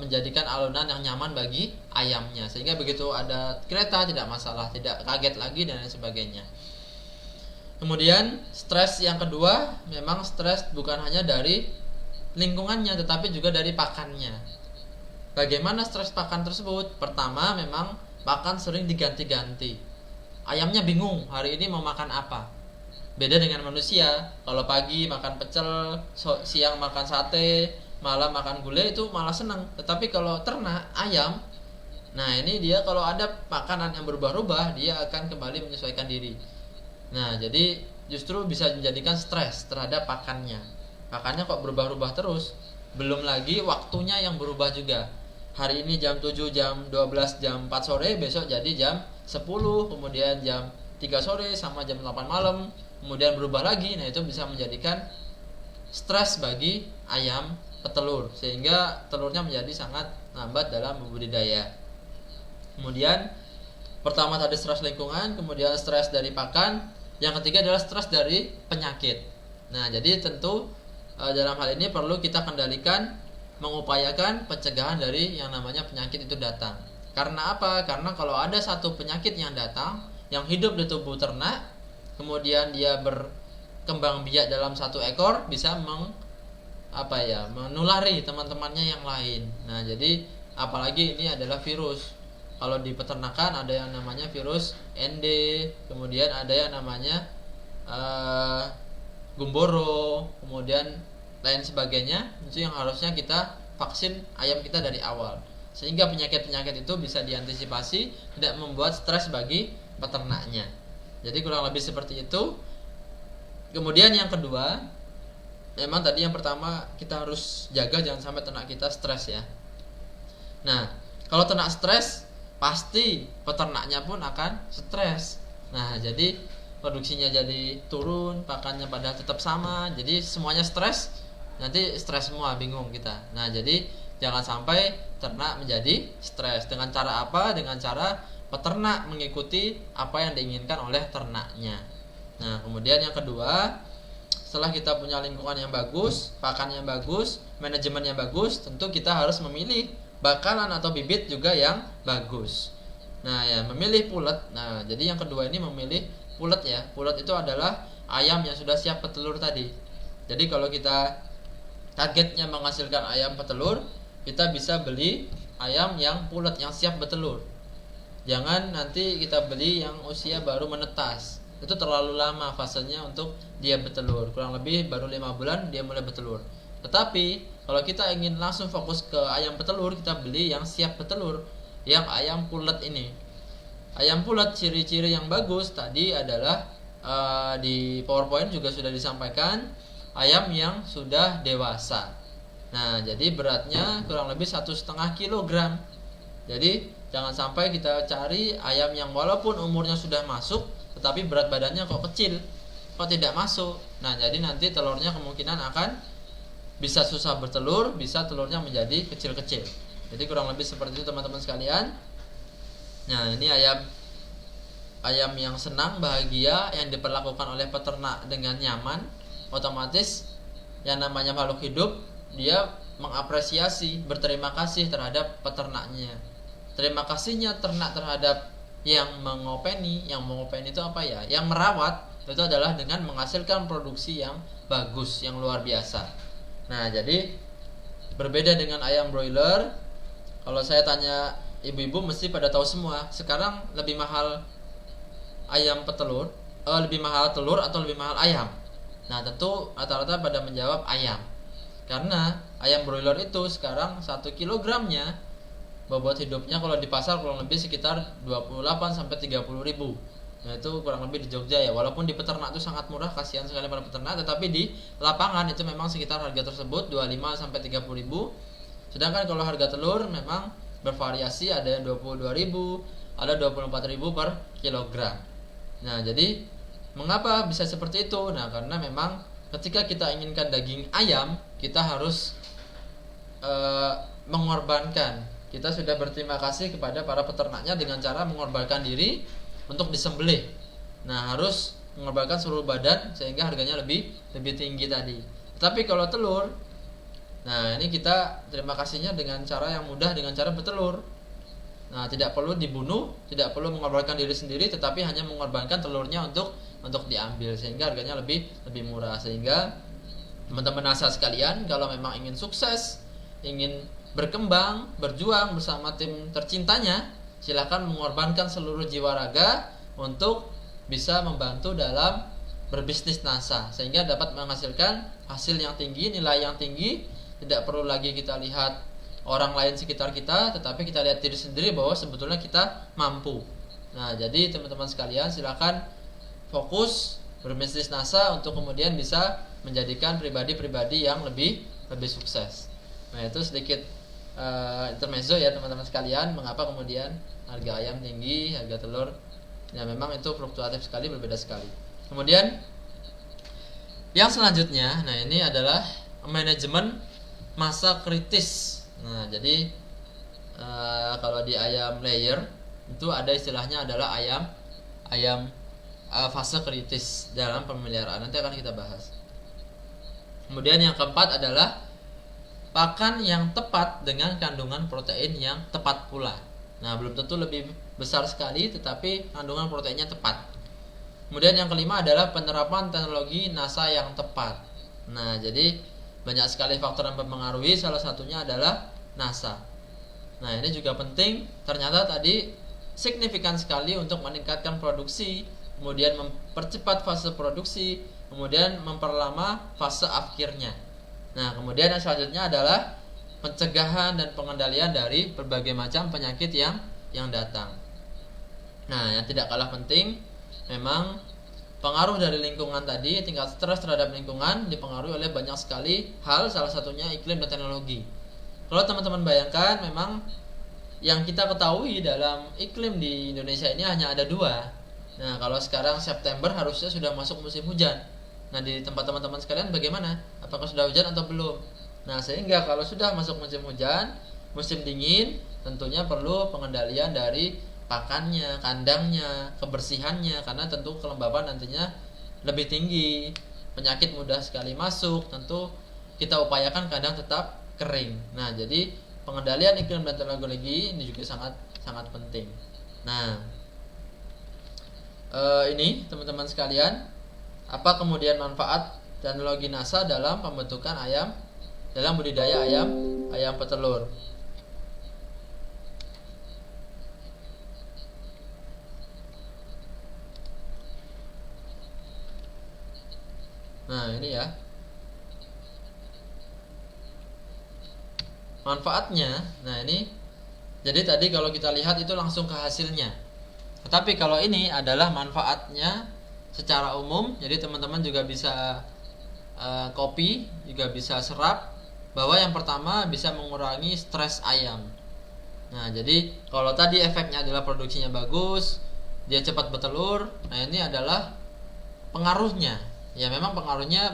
menjadikan alunan yang nyaman bagi ayamnya, sehingga begitu ada kereta tidak masalah, tidak kaget lagi dan lain sebagainya. Kemudian stres yang kedua, memang stres bukan hanya dari lingkungannya tetapi juga dari pakannya. Bagaimana stres pakan tersebut? Pertama, memang pakan sering diganti-ganti. Ayamnya bingung hari ini mau makan apa. Beda dengan manusia, kalau pagi makan pecel, siang makan sate, malam makan gulai, itu malah senang. Tetapi kalau ternak ayam, nah ini dia kalau ada makanan yang berubah-ubah, dia akan kembali menyesuaikan diri. Nah, jadi justru bisa menjadikan stres terhadap pakannya. Pakannya kok berubah-ubah terus. Belum lagi waktunya yang berubah juga. Hari ini jam 7, jam 12, jam 4 sore, besok jadi jam 10, kemudian jam 3 sore sama jam 8 malam, kemudian berubah lagi. Nah, itu bisa menjadikan stres bagi ayam petelur, sehingga telurnya menjadi sangat lambat dalam membudidaya. Kemudian pertama tadi stres lingkungan, kemudian stres dari pakan, yang ketiga adalah stres dari penyakit. Nah, jadi tentu dalam hal ini perlu kita kendalikan, mengupayakan pencegahan dari yang namanya penyakit itu datang. Karena apa? Karena kalau ada satu penyakit yang datang, yang hidup di tubuh ternak, kemudian dia berkembang biak dalam satu ekor, bisa menulari teman-temannya yang lain. Nah, jadi apalagi ini adalah virus. Kalau di peternakan ada yang namanya virus ND, kemudian ada yang namanya gumboro, kemudian lain sebagainya. Itu yang harusnya kita vaksin ayam kita dari awal, sehingga penyakit-penyakit itu bisa diantisipasi, tidak membuat stres bagi peternaknya. Jadi kurang lebih seperti itu. Kemudian yang kedua, memang tadi yang pertama kita harus jaga jangan sampai ternak kita stres ya. Nah, kalau ternak stres, pasti peternaknya pun akan stres. Nah, jadi produksinya jadi turun, pakannya padahal tetap sama, jadi semuanya stres. Nanti stres semua, bingung kita. Nah, jadi jangan sampai ternak menjadi stres. Dengan cara apa? Dengan cara peternak mengikuti apa yang diinginkan oleh ternaknya. Nah, kemudian yang kedua, setelah kita punya lingkungan yang bagus, pakan yang bagus, manajemen yang bagus, tentu kita harus memilih bakalan atau bibit juga yang bagus. Nah, ya, memilih pulet. Nah, jadi yang kedua ini memilih pulet ya. Pulet itu adalah ayam yang sudah siap petelur tadi. Jadi kalau kita targetnya menghasilkan ayam petelur, kita bisa beli ayam yang pulet, yang siap bertelur. Jangan nanti kita beli yang usia baru menetas. Itu terlalu lama fasenya untuk dia bertelur. Kurang lebih baru 5 bulan dia mulai bertelur. Tetapi kalau kita ingin langsung fokus ke ayam petelur, kita beli yang siap bertelur, yang ayam pulet ini. Ayam pulet, ciri-ciri yang bagus tadi adalah di PowerPoint juga sudah disampaikan, ayam yang sudah dewasa. Nah, jadi beratnya kurang lebih 1,5 kilogram. Jadi jangan sampai kita cari ayam yang walaupun umurnya sudah masuk, tetapi berat badannya kok kecil, kok tidak masuk. Nah, jadi nanti telurnya kemungkinan akan bisa susah bertelur, bisa telurnya menjadi kecil-kecil. Jadi kurang lebih seperti itu teman-teman sekalian. Nah, ini ayam yang senang, bahagia, yang diperlakukan oleh peternak dengan nyaman. Otomatis yang namanya makhluk hidup, dia mengapresiasi, berterima kasih terhadap peternaknya. Terima kasihnya ternak terhadap yang mengopeni. Yang mengopeni itu apa ya? Yang merawat, itu adalah dengan menghasilkan produksi yang bagus, yang luar biasa. Nah, jadi berbeda dengan ayam broiler. Kalau saya tanya ibu-ibu mesti pada tahu semua, sekarang lebih mahal ayam petelur, lebih mahal telur atau lebih mahal ayam? Nah, tentu rata-rata pada menjawab ayam. Karena ayam broiler itu sekarang 1 kilogramnya bobot hidupnya kalau di pasar kurang lebih sekitar 28 sampai 30 ribu. Nah, itu kurang lebih di Jogja ya. Walaupun di peternak itu sangat murah, kasihan sekali para peternak, tetapi di lapangan itu memang sekitar harga tersebut 25 sampai 30 ribu. Sedangkan kalau harga telur memang bervariasi, ada yang 22 ribu, ada 24 ribu per kilogram. Nah, jadi mengapa bisa seperti itu? Nah, karena memang ketika kita inginkan daging ayam, kita harus mengorbankan. Kita sudah berterima kasih kepada para peternaknya dengan cara mengorbankan diri untuk disembelih. Nah, harus mengorbankan seluruh badan sehingga harganya lebih tinggi tadi. Tapi kalau telur, nah ini kita terima kasihnya dengan cara yang mudah, dengan cara bertelur. Nah, tidak perlu dibunuh, tidak perlu mengorbankan diri sendiri, tetapi hanya mengorbankan telurnya untuk diambil, sehingga harganya lebih murah. Sehingga teman-teman nasabah sekalian, kalau memang ingin sukses, ingin berkembang, berjuang bersama tim tercintanya, silakan mengorbankan seluruh jiwa raga untuk bisa membantu dalam berbisnis NASA, sehingga dapat menghasilkan hasil yang tinggi, nilai yang tinggi. Tidak perlu lagi kita lihat orang lain sekitar kita, tetapi kita lihat diri sendiri bahwa sebetulnya kita mampu. Nah, jadi teman-teman sekalian, silakan fokus berbisnis NASA untuk kemudian bisa menjadikan pribadi-pribadi yang lebih sukses. Nah, itu sedikit intermezzo ya teman-teman sekalian, mengapa kemudian harga ayam tinggi, harga telur ya memang itu fluktuatif sekali, berbeda sekali. Kemudian yang selanjutnya, nah ini adalah manajemen masa kritis. Nah, jadi kalau di ayam layer itu ada istilahnya adalah ayam fase kritis dalam pemeliharaan. Nanti akan kita bahas. Kemudian yang keempat adalah pakan yang tepat dengan kandungan protein yang tepat pula. Nah, belum tentu lebih besar sekali, tetapi kandungan proteinnya tepat. Kemudian yang kelima adalah penerapan teknologi NASA yang tepat. Nah, jadi banyak sekali faktor yang mempengaruhi, salah satunya adalah NASA. Nah, ini juga penting. Ternyata tadi signifikan sekali untuk meningkatkan produksi, kemudian mempercepat fase produksi, kemudian memperlama fase akhirnya. Nah, kemudian yang selanjutnya adalah pencegahan dan pengendalian dari berbagai macam penyakit yang datang. Nah, yang tidak kalah penting memang pengaruh dari lingkungan tadi, tingkat stres terhadap lingkungan dipengaruhi oleh banyak sekali hal, salah satunya iklim dan teknologi. Kalau teman-teman bayangkan, memang yang kita ketahui dalam iklim di Indonesia ini hanya ada 2. Nah, kalau sekarang September harusnya sudah masuk musim hujan. Nah, di tempat teman-teman sekalian bagaimana? Apakah sudah hujan atau belum? Nah, sehingga kalau sudah masuk musim hujan, musim dingin, tentunya perlu pengendalian dari pakannya, kandangnya, kebersihannya, karena tentu kelembaban nantinya lebih tinggi, penyakit mudah sekali masuk. Tentu kita upayakan kandang tetap kering. Nah, jadi pengendalian iklim dan teknologi ini juga sangat penting. Nah, ini teman-teman sekalian, apa kemudian manfaat teknologi NASA dalam pembentukan ayam, dalam budidaya ayam petelur. Nah, ini ya manfaatnya. Nah, ini jadi tadi kalau kita lihat itu langsung ke hasilnya. Tetapi kalau ini adalah manfaatnya secara umum, jadi teman-teman juga bisa copy, juga bisa serap, bahwa yang pertama bisa mengurangi stres ayam. Nah, jadi kalau tadi efeknya adalah produksinya bagus, dia cepat bertelur. Nah, ini adalah pengaruhnya. Ya, memang pengaruhnya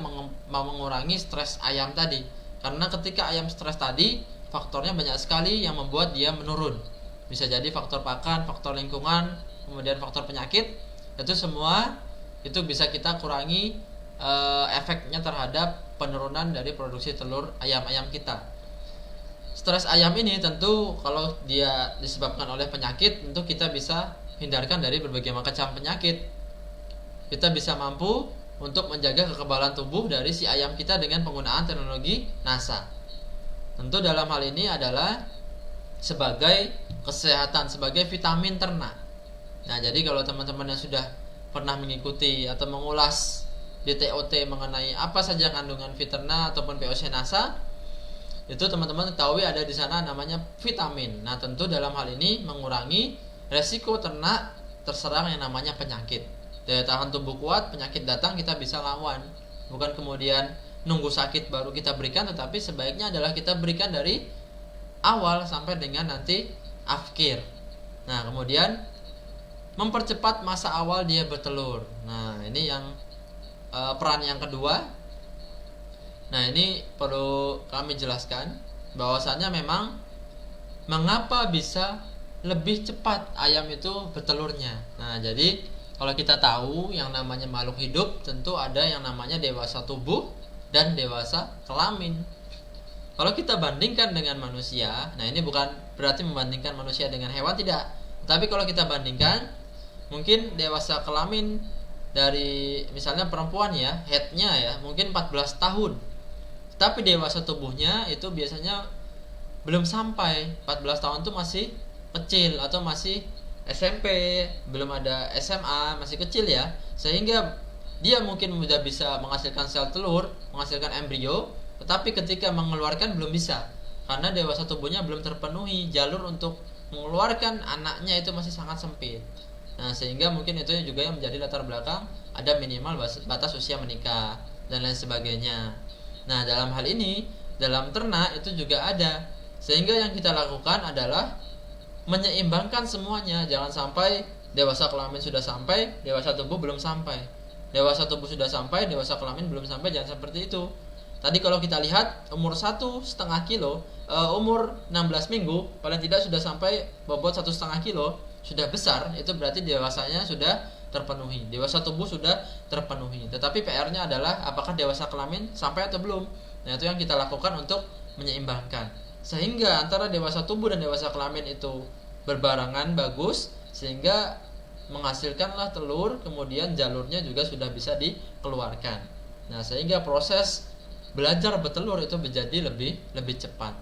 mengurangi stres ayam tadi. Karena ketika ayam stres tadi, faktornya banyak sekali yang membuat dia menurun. Bisa jadi faktor pakan, faktor lingkungan, kemudian faktor penyakit. Itu semua itu bisa kita kurangi efeknya terhadap penurunan dari produksi telur ayam-ayam kita. Stres ayam ini tentu kalau dia disebabkan oleh penyakit, tentu kita bisa hindarkan dari berbagai macam penyakit. Kita bisa mampu untuk menjaga kekebalan tubuh dari si ayam kita dengan penggunaan teknologi NASA. Tentu dalam hal ini adalah sebagai kesehatan, sebagai vitamin ternak. Nah, jadi kalau teman-teman yang sudah pernah mengikuti atau mengulas di TOT mengenai apa saja kandungan Viterna ataupun POC NASA, itu teman-teman ketahui ada di sana namanya vitamin. Nah, tentu dalam hal ini mengurangi resiko ternak terserang yang namanya penyakit. Daya tahan tubuh kuat, penyakit datang kita bisa lawan. Bukan kemudian nunggu sakit baru kita berikan, tetapi sebaiknya adalah kita berikan dari awal sampai dengan nanti akhir. Nah, kemudian mempercepat masa awal dia bertelur. Nah, ini yang peran yang kedua. Nah, ini perlu kami jelaskan bahwasannya memang mengapa bisa lebih cepat ayam itu bertelurnya. Nah, jadi kalau kita tahu yang namanya makhluk hidup, tentu ada yang namanya dewasa tubuh dan dewasa kelamin. Kalau kita bandingkan dengan manusia, nah ini bukan berarti membandingkan manusia dengan hewan, tidak. Tapi kalau kita bandingkan, mungkin dewasa kelamin dari misalnya perempuan ya, headnya ya mungkin 14 tahun. Tapi dewasa tubuhnya itu biasanya belum sampai 14 tahun, tuh masih kecil atau masih SMP, belum ada SMA, masih kecil ya. Sehingga dia mungkin sudah bisa menghasilkan sel telur, menghasilkan embrio, tetapi ketika mengeluarkan belum bisa. Karena dewasa tubuhnya belum terpenuhi, jalur untuk mengeluarkan anaknya itu masih sangat sempit. Nah, sehingga mungkin itu juga yang menjadi latar belakang ada minimal batas usia menikah dan lain sebagainya. Nah, dalam hal ini, dalam ternak itu juga ada. Sehingga yang kita lakukan adalah menyeimbangkan semuanya. Jangan sampai dewasa kelamin sudah sampai, dewasa tubuh belum sampai. Dewasa tubuh sudah sampai, dewasa kelamin belum sampai, jangan seperti itu. Tadi kalau kita lihat umur 1,5 kilo, umur 16 minggu paling tidak sudah sampai bobot 1,5 kilo, sudah besar, itu berarti dewasanya sudah terpenuhi, dewasa tubuh sudah terpenuhi. Tetapi PR-nya adalah apakah dewasa kelamin sampai atau belum. Nah, itu yang kita lakukan untuk menyeimbangkan, sehingga antara dewasa tubuh dan dewasa kelamin itu berbarengan bagus, sehingga menghasilkanlah telur, kemudian jalurnya juga sudah bisa dikeluarkan. Nah, sehingga proses belajar bertelur itu menjadi lebih cepat.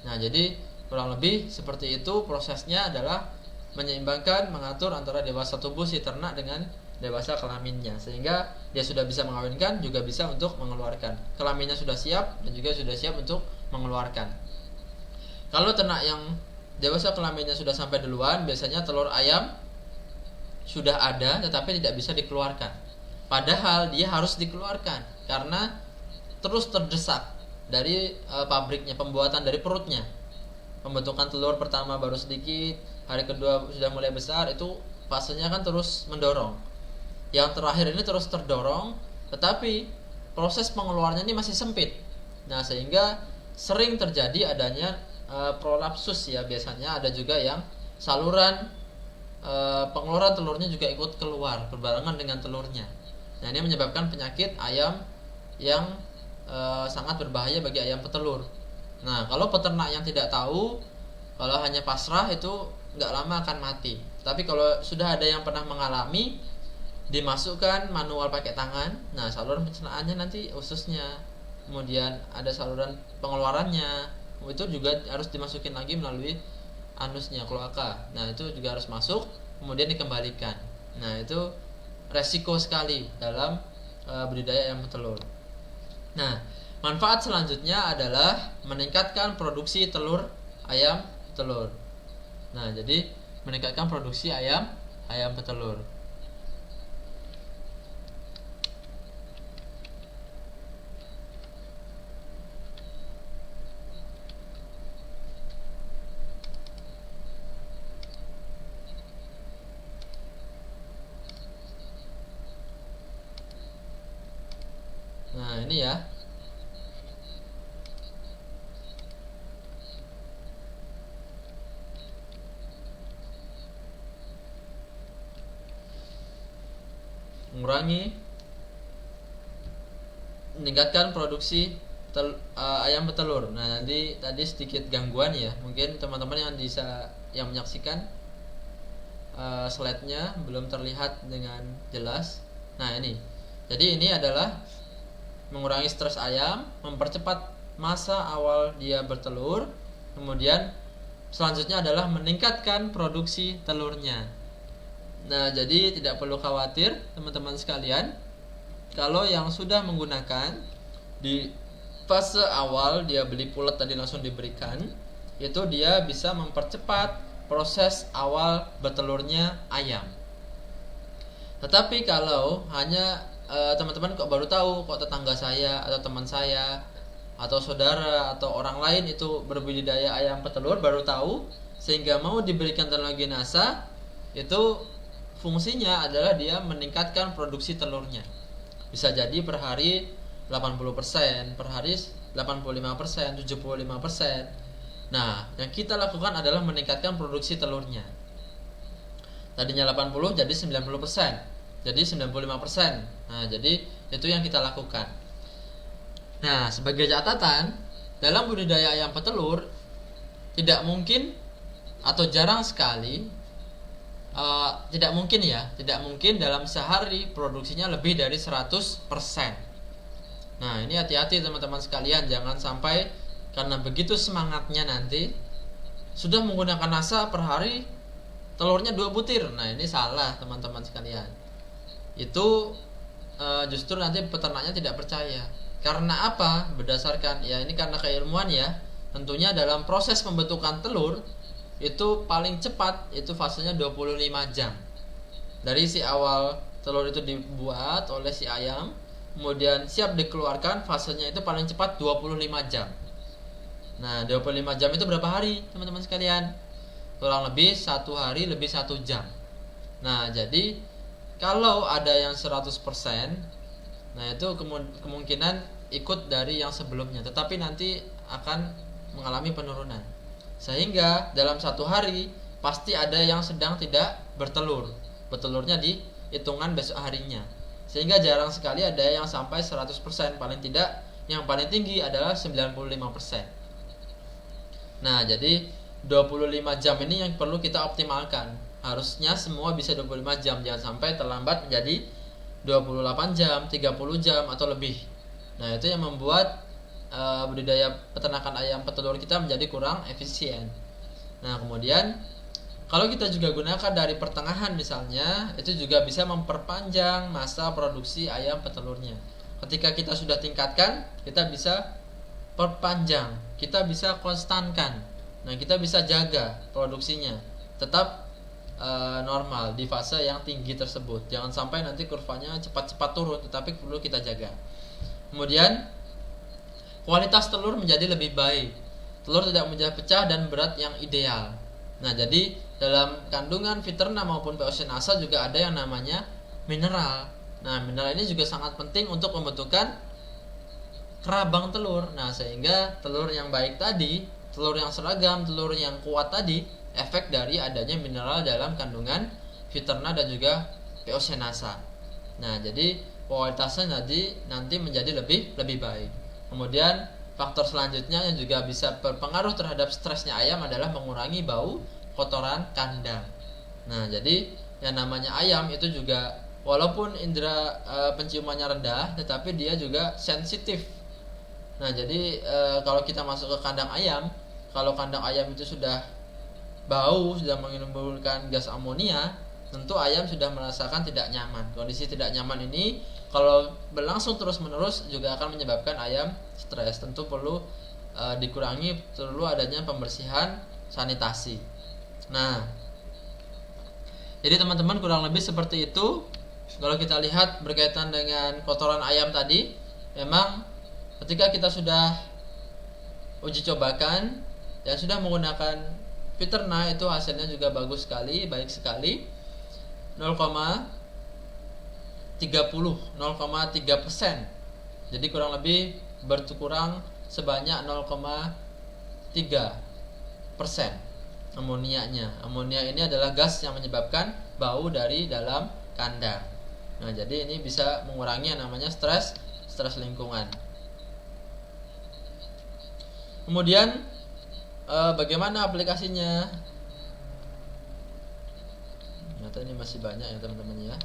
Nah, jadi kurang lebih seperti itu prosesnya, adalah menyeimbangkan, mengatur antara dewasa tubuh si ternak dengan dewasa kelaminnya, sehingga dia sudah bisa mengawinkan, juga bisa untuk mengeluarkan. Kelaminnya sudah siap dan juga sudah siap untuk mengeluarkan. Kalau ternak yang dewasa kelaminnya sudah sampai duluan, biasanya telur ayam sudah ada tetapi tidak bisa dikeluarkan. Padahal dia harus dikeluarkan karena terus terdesak dari pabriknya, pembuatan dari perutnya. Pembentukan telur pertama baru sedikit, hari kedua sudah mulai besar, itu fasenya kan terus mendorong. Yang terakhir ini terus terdorong, tetapi proses pengeluarannya ini masih sempit. Nah, sehingga sering terjadi adanya prolapsus ya, biasanya ada juga yang saluran pengeluaran telurnya juga ikut keluar berbarengan dengan telurnya. Nah, ini menyebabkan penyakit ayam yang sangat berbahaya bagi ayam petelur. Nah, kalau peternak yang tidak tahu, kalau hanya pasrah, itu nggak lama akan mati. Tapi kalau sudah ada yang pernah mengalami, dimasukkan manual pakai tangan. Nah, saluran pencernaannya nanti ususnya, kemudian ada saluran pengeluarannya, itu juga harus dimasukin lagi melalui anusnya, kloaka. Nah, itu juga harus masuk, kemudian dikembalikan. Nah, itu resiko sekali dalam budidaya ayam petelur. Nah, manfaat selanjutnya adalah meningkatkan produksi telur ayam petelur. Nah, jadi meningkatkan produksi ayam petelur. Nah, ini ya. Meningkatkan produksi ayam petelur. Nah, nanti tadi sedikit gangguan ya. Mungkin teman-teman yang menyaksikan slide-nya belum terlihat dengan jelas. Nah, ini. Jadi ini adalah mengurangi stres ayam, mempercepat masa awal dia bertelur, kemudian selanjutnya adalah meningkatkan produksi telurnya. Nah, jadi tidak perlu khawatir teman-teman sekalian, kalau yang sudah menggunakan di fase awal dia beli pulet tadi langsung diberikan, itu dia bisa mempercepat proses awal bertelurnya ayam. Tetapi kalau hanya teman-teman kok baru tahu, kok tetangga saya atau teman saya atau saudara atau orang lain itu berbudidaya ayam petelur, baru tahu sehingga mau diberikan teknologi NASA, itu fungsinya adalah dia meningkatkan produksi telurnya. Bisa jadi per hari 80%, per hari 85%, 75%. Nah, yang kita lakukan adalah meningkatkan produksi telurnya. Tadinya 80 jadi 90%. Jadi 95%. Nah, jadi itu yang kita lakukan. Nah, sebagai catatan, dalam budidaya ayam petelur tidak mungkin atau jarang sekali, tidak mungkin dalam sehari produksinya lebih dari 100%. Nah, ini hati-hati teman-teman sekalian, jangan sampai karena begitu semangatnya nanti sudah menggunakan NASA per hari telurnya 2 butir. Nah, ini salah teman-teman sekalian. Itu justru nanti peternaknya tidak percaya. Karena apa? Berdasarkan ini karena keilmuan ya. Tentunya dalam proses pembentukan telur itu paling cepat itu fasenya 25 jam. Dari si awal telur itu dibuat oleh si ayam, kemudian siap dikeluarkan, fasenya itu paling cepat 25 jam. Nah, 25 jam itu berapa hari teman-teman sekalian? Kurang lebih 1 hari lebih 1 jam. Nah, jadi kalau ada yang 100%, nah itu kemungkinan ikut dari yang sebelumnya, tetapi nanti akan mengalami penurunan. Sehingga dalam 1 hari pasti ada yang sedang tidak bertelur. Bertelurnya di hitungan besok harinya. Sehingga jarang sekali ada yang sampai 100%, paling tidak yang paling tinggi adalah 95%. Nah, jadi 25 jam ini yang perlu kita optimalkan. Harusnya semua bisa 25 jam, jangan sampai terlambat menjadi 28 jam, 30 jam atau lebih. Nah, itu yang membuat budidaya peternakan ayam petelur kita menjadi kurang efisien. Nah, kemudian kalau kita juga gunakan dari pertengahan misalnya, itu juga bisa memperpanjang masa produksi ayam petelurnya. Ketika kita sudah tingkatkan, kita bisa perpanjang, kita bisa konstankan. Nah, kita bisa jaga produksinya tetap normal di fase yang tinggi tersebut. Jangan sampai nanti kurvanya cepat-cepat turun, tetapi perlu kita jaga. Kemudian kualitas telur menjadi lebih baik. Telur tidak mudah pecah dan berat yang ideal. Nah, jadi dalam kandungan Viterna maupun Peocenasa juga ada yang namanya mineral. Nah, mineral ini juga sangat penting untuk membentukkan kerabang telur. Nah, sehingga telur yang baik tadi, telur yang seragam, telur yang kuat tadi, efek dari adanya mineral dalam kandungan Viterna dan juga Peocenasa. Nah, jadi kualitasnya nanti menjadi lebih baik. Kemudian faktor selanjutnya yang juga bisa berpengaruh terhadap stresnya ayam adalah mengurangi bau kotoran kandang. Nah, jadi yang namanya ayam itu juga walaupun indera penciumannya rendah, tetapi dia juga sensitif. Nah, jadi kalau kita masuk ke kandang ayam, kalau kandang ayam itu sudah bau, sudah menimbulkan gas amonia, tentu ayam sudah merasakan tidak nyaman. Kondisi tidak nyaman ini kalau berlangsung terus-menerus juga akan menyebabkan ayam stres. Tentu perlu dikurangi, perlu adanya pembersihan sanitasi. Nah, jadi teman-teman kurang lebih seperti itu. Kalau kita lihat berkaitan dengan kotoran ayam tadi, memang ketika kita sudah uji cobakan dan sudah menggunakan Viterna, itu hasilnya juga bagus sekali, baik sekali. 0,3%. Jadi kurang lebih berkurang sebanyak 0,3% amonianya. Amonia ini adalah gas yang menyebabkan bau dari dalam kandang. Nah, jadi ini bisa mengurangi yang namanya stres lingkungan. Kemudian bagaimana aplikasinya? Ternyata ini masih banyak ya teman-teman ya.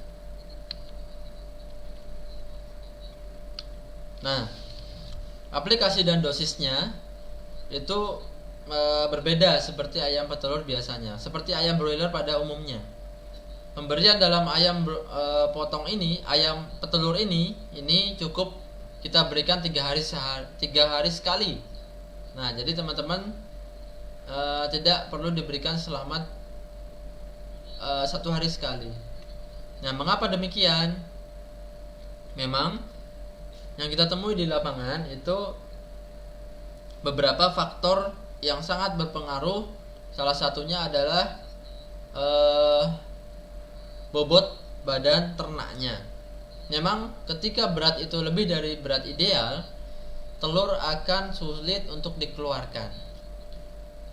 Nah, aplikasi dan dosisnya itu berbeda seperti ayam petelur biasanya. Seperti ayam broiler pada umumnya, pemberian dalam ayam potong ini, ayam petelur ini cukup kita berikan 3 hari sekali. Nah, jadi teman-teman tidak perlu diberikan selama 1 hari sekali. Nah, mengapa demikian? Memang yang kita temui di lapangan itu beberapa faktor yang sangat berpengaruh. Salah satunya adalah bobot badan ternaknya. Memang ketika berat itu lebih dari berat ideal, telur akan sulit untuk dikeluarkan.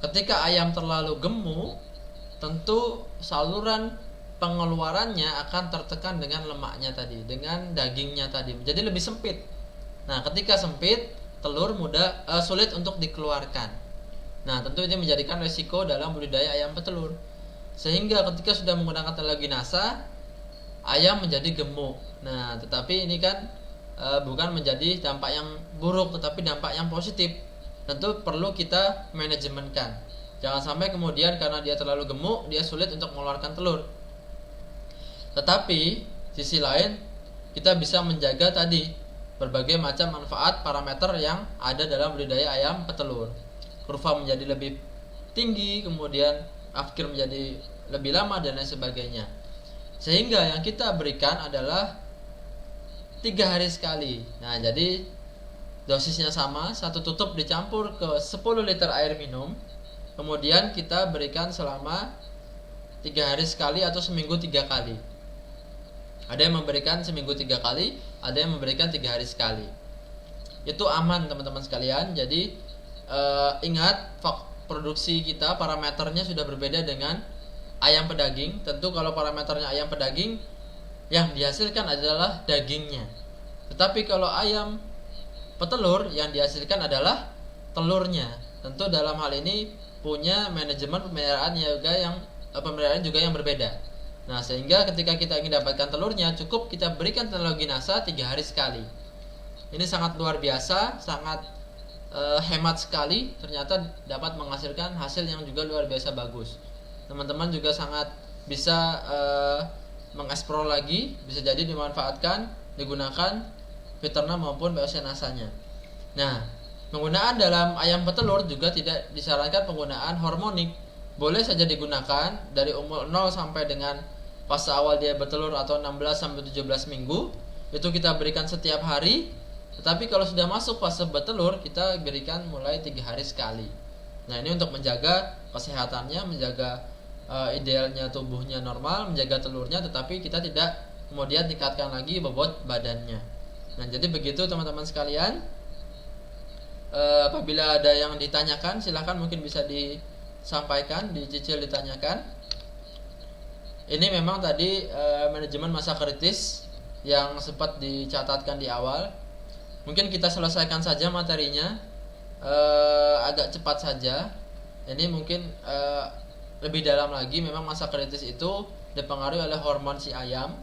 Ketika ayam terlalu gemuk, tentu saluran pengeluarannya akan tertekan dengan lemaknya tadi, dengan dagingnya tadi, jadi lebih sempit. Nah, ketika sempit, telur sulit untuk dikeluarkan. Nah, tentu ini menjadikan resiko dalam budidaya ayam petelur. Sehingga ketika sudah menggunakan teleginasa, ayam menjadi gemuk. Nah, tetapi ini kan bukan menjadi dampak yang buruk, tetapi dampak yang positif. Tentu perlu kita manajemenkan. Jangan sampai kemudian karena dia terlalu gemuk, dia sulit untuk mengeluarkan telur. Tetapi sisi lain, kita bisa menjaga tadi berbagai macam manfaat parameter yang ada dalam budidaya ayam petelur. Kurva menjadi lebih tinggi, kemudian afkir menjadi lebih lama dan lain sebagainya. Sehingga yang kita berikan adalah 3 hari sekali. Nah, jadi dosisnya sama, 1 tutup dicampur ke 10 liter air minum. Kemudian kita berikan selama 3 hari sekali atau seminggu 3 kali. Ada yang memberikan seminggu 3 kali, ada yang memberikan 3 hari sekali. Itu aman teman-teman sekalian. Jadi ingat, produksi kita parameternya sudah berbeda dengan ayam pedaging. Tentu kalau parameternya ayam pedaging, yang dihasilkan adalah dagingnya. Tetapi kalau ayam petelur, yang dihasilkan adalah telurnya. Tentu dalam hal ini punya manajemen pemeliharaan juga yang berbeda. Nah, sehingga ketika kita ingin dapatkan telurnya, cukup kita berikan teknologi NASA 3 hari sekali. Ini sangat luar biasa, sangat hemat sekali. Ternyata dapat menghasilkan hasil yang juga luar biasa bagus. Teman-teman juga sangat bisa mengeksplor lagi, bisa jadi dimanfaatkan, digunakan Peterna maupun POC NASA-nya. Nah, penggunaan dalam ayam petelur juga tidak disarankan penggunaan hormonik. Boleh saja digunakan dari umur 0 sampai dengan fase awal dia bertelur atau 16 sampai 17 minggu. Itu kita berikan setiap hari. Tetapi kalau sudah masuk fase bertelur, kita berikan mulai 3 hari sekali. Nah, ini untuk menjaga kesehatannya, menjaga idealnya tubuhnya normal, menjaga telurnya, tetapi kita tidak kemudian tingkatkan lagi bobot badannya. Nah, jadi begitu teman-teman sekalian. Apabila ada yang ditanyakan, silahkan mungkin bisa disampaikan, dicicil ditanyakan. Ini memang tadi manajemen masa kritis yang sempat dicatatkan di awal. Mungkin kita selesaikan saja materinya, agak cepat saja. Ini mungkin lebih dalam lagi. Memang masa kritis itu dipengaruhi oleh hormon si ayam.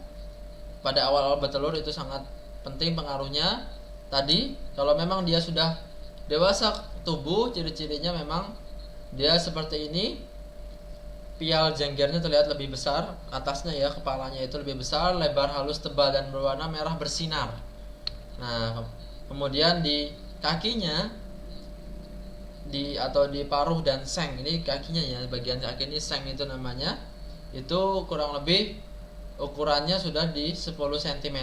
Pada awal-awal bertelur itu sangat penting pengaruhnya. Tadi kalau memang dia sudah dewasa tubuh, ciri-cirinya memang dia seperti ini. Pial jenggernya terlihat lebih besar, atasnya ya, kepalanya itu lebih besar, lebar, halus, tebal, dan berwarna merah bersinar. Nah, kemudian di kakinya atau di paruh dan seng, ini kakinya ya, bagian kaki ini seng itu namanya, itu kurang lebih ukurannya sudah di 10 cm.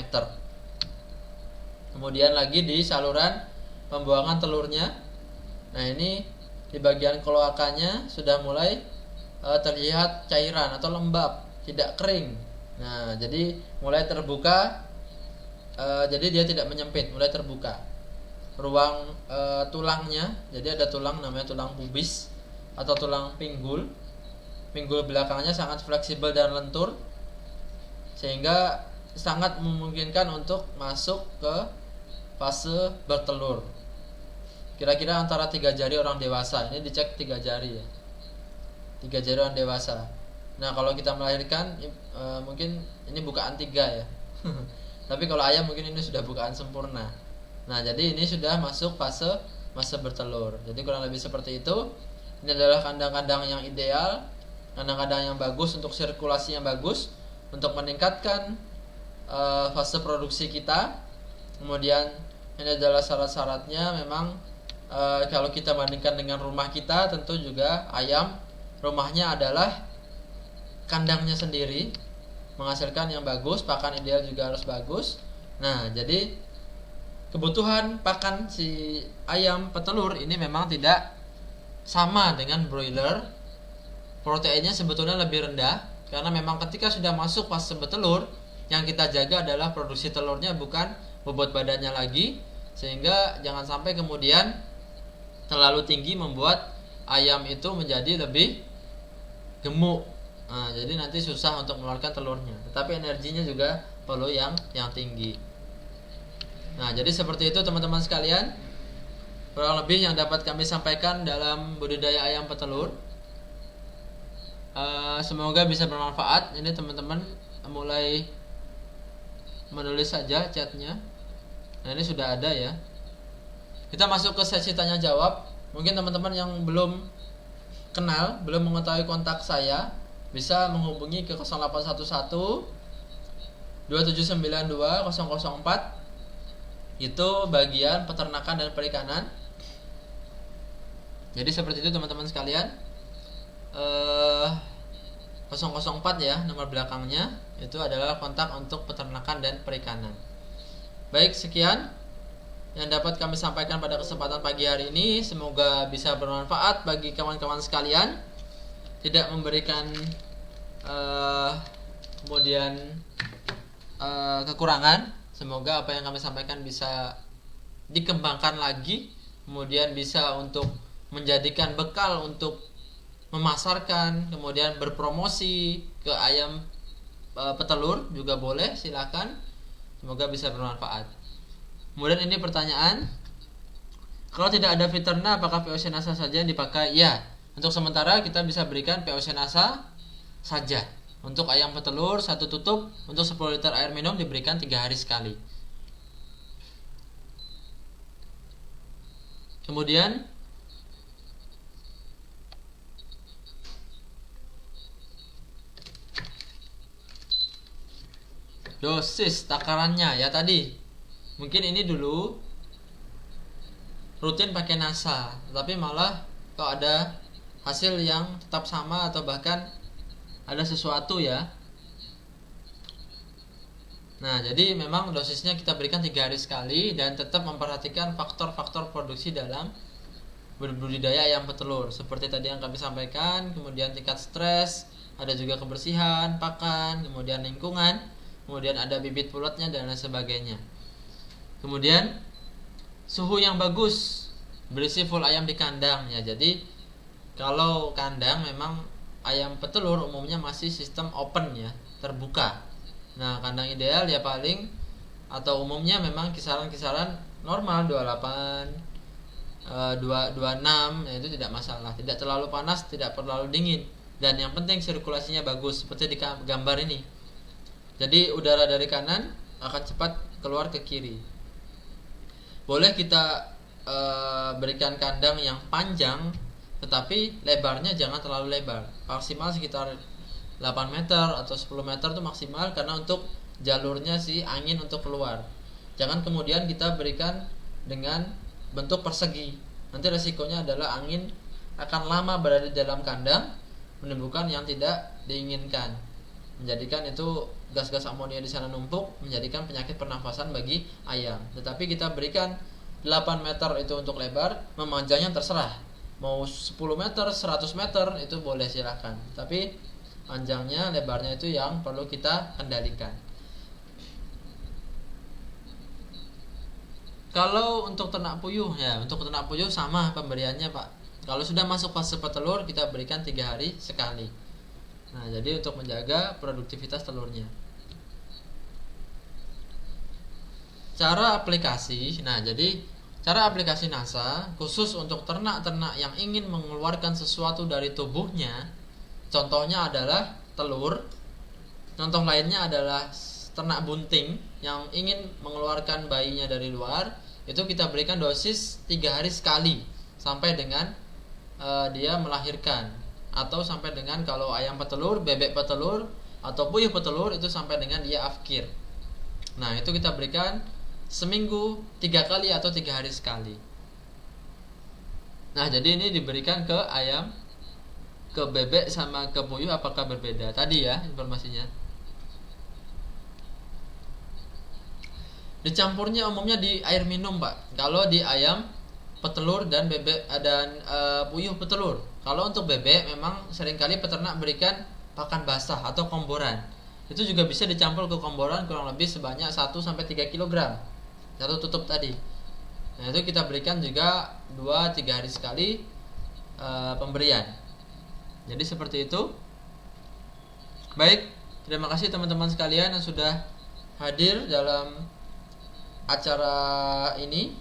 Kemudian lagi di saluran pembuangan telurnya. Nah, ini di bagian kloakanya sudah mulai terlihat cairan atau lembab, tidak kering. Nah, jadi mulai terbuka, jadi dia tidak menyempit, mulai terbuka ruang tulangnya. Jadi ada tulang namanya tulang pubis atau tulang pinggul. Pinggul belakangnya sangat fleksibel dan lentur, sehingga sangat memungkinkan untuk masuk ke fase bertelur. Kira-kira antara 3 jari orang dewasa. Ini dicek 3 jari ya, 3 jari orang dewasa. Nah, kalau kita melahirkan mungkin ini bukaan 3 ya. Tapi kalau ayam mungkin ini sudah bukaan sempurna. Nah, jadi ini sudah masuk fase bertelur. Jadi kurang lebih seperti itu. Ini adalah kandang-kandang yang ideal, kandang-kandang yang bagus untuk sirkulasi yang bagus, untuk meningkatkan fase produksi kita. Kemudian ini adalah syarat-syaratnya. Memang kalau kita bandingkan dengan rumah kita, tentu juga ayam rumahnya adalah kandangnya sendiri, menghasilkan yang bagus, pakan ideal juga harus bagus. Nah, jadi kebutuhan pakan si ayam petelur ini memang tidak sama dengan broiler. Proteinnya sebetulnya lebih rendah, karena memang ketika sudah masuk fase bertelur, yang kita jaga adalah produksi telurnya, bukan bobot badannya lagi. Sehingga jangan sampai kemudian terlalu tinggi membuat ayam itu menjadi lebih gemuk. Nah, jadi nanti susah untuk mengeluarkan telurnya. Tetapi energinya juga perlu yang tinggi. Nah, jadi seperti itu teman-teman sekalian, kurang lebih yang dapat kami sampaikan dalam budidaya ayam petelur. Semoga bisa bermanfaat. Ini teman-teman mulai menulis saja chatnya. Nah, ini sudah ada ya. Kita masuk ke sesi tanya jawab. Mungkin teman-teman yang belum kenal, belum mengetahui kontak saya, bisa menghubungi ke 0811 2792 004. Itu bagian peternakan dan perikanan. Jadi seperti itu teman-teman sekalian. 004 ya nomor belakangnya, itu adalah kontak untuk peternakan dan perikanan. Baik, sekian yang dapat kami sampaikan pada kesempatan pagi hari ini. Semoga bisa bermanfaat bagi kawan-kawan sekalian, tidak memberikan kemudian kekurangan. Semoga apa yang kami sampaikan bisa dikembangkan lagi, kemudian bisa untuk menjadikan bekal untuk memasarkan, kemudian berpromosi ke ayam petelur juga boleh, silakan. Semoga bisa bermanfaat. Kemudian ini pertanyaan, kalau tidak ada Fiterna apakah POC NASA saja yang dipakai? Ya, untuk sementara kita bisa berikan POC NASA saja. Untuk ayam petelur 1 tutup untuk 10 liter air minum diberikan 3 hari sekali. Kemudian dosis takarannya ya tadi. Mungkin ini dulu rutin pakai NASA, tapi malah kok ada hasil yang tetap sama atau bahkan ada sesuatu ya. Nah, jadi memang dosisnya kita berikan 3 hari sekali dan tetap memperhatikan faktor-faktor produksi dalam berbudidaya ayam petelur. Seperti tadi yang kami sampaikan, kemudian tingkat stres, ada juga kebersihan, pakan, kemudian lingkungan, kemudian ada bibit pulutnya dan lain sebagainya. Kemudian suhu yang bagus, berisi full ayam di kandang ya. Jadi kalau kandang memang ayam petelur umumnya masih sistem open ya, terbuka. Nah, kandang ideal ya paling atau umumnya memang kisaran-kisaran normal 28 26 ya, itu tidak masalah. Tidak terlalu panas, tidak terlalu dingin. Dan yang penting sirkulasinya bagus seperti di gambar ini. Jadi udara dari kanan akan cepat keluar ke kiri. Boleh kita berikan kandang yang panjang, tetapi lebarnya jangan terlalu lebar. Maksimal sekitar 8 meter atau 10 meter itu maksimal, karena untuk jalurnya si angin untuk keluar. Jangan kemudian kita berikan dengan bentuk persegi. Nanti resikonya adalah angin akan lama berada di dalam kandang, menimbulkan yang tidak diinginkan, menjadikan itu gas-gas amonia di sana numpuk, menjadikan penyakit pernafasan bagi ayam. Tetapi kita berikan 8 meter itu untuk lebar, memanjangnya terserah. Mau 10 meter, 100 meter itu boleh, silakan. Tapi panjangnya, lebarnya itu yang perlu kita kendalikan. Kalau untuk ternak puyuh ya, untuk ternak puyuh sama pemberiannya Pak. Kalau sudah masuk fase petelur kita berikan 3 hari sekali. Nah, jadi untuk menjaga produktivitas telurnya. Cara aplikasi. Nah, jadi cara aplikasi NASA khusus untuk ternak-ternak yang ingin mengeluarkan sesuatu dari tubuhnya. Contohnya adalah telur. Contoh lainnya adalah ternak bunting yang ingin mengeluarkan bayinya dari luar. Itu kita berikan dosis 3 hari sekali sampai dengan dia melahirkan, atau sampai dengan kalau ayam petelur, bebek petelur atau puyuh petelur itu sampai dengan dia afkir. Nah, itu kita berikan seminggu 3 kali atau 3 hari sekali. Nah, jadi ini diberikan ke ayam, ke bebek sama ke puyuh apakah berbeda? Tadi ya informasinya. Dicampurnya umumnya di air minum Pak. Kalau di ayam petelur dan bebek dan puyuh petelur. Kalau untuk bebek memang seringkali peternak berikan pakan basah atau komboran. Itu juga bisa dicampur ke komboran kurang lebih sebanyak 1-3 kg. Satu tutup tadi. Nah, itu kita berikan juga 2-3 hari sekali pemberian. Jadi seperti itu. Baik, terima kasih teman-teman sekalian yang sudah hadir dalam acara ini,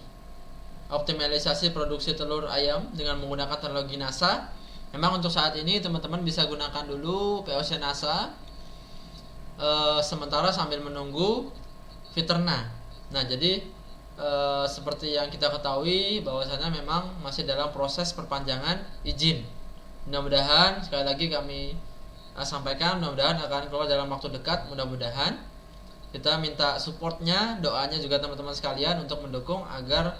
optimalisasi produksi telur ayam dengan menggunakan teknologi NASA. Memang untuk saat ini teman-teman bisa gunakan dulu POC NASA sementara sambil menunggu Fiterna. Nah, jadi seperti yang kita ketahui bahwasanya memang masih dalam proses perpanjangan izin. Mudah-mudahan sekali lagi kami sampaikan, mudah-mudahan akan keluar dalam waktu dekat. Mudah-mudahan kita minta supportnya, doanya juga teman-teman sekalian untuk mendukung agar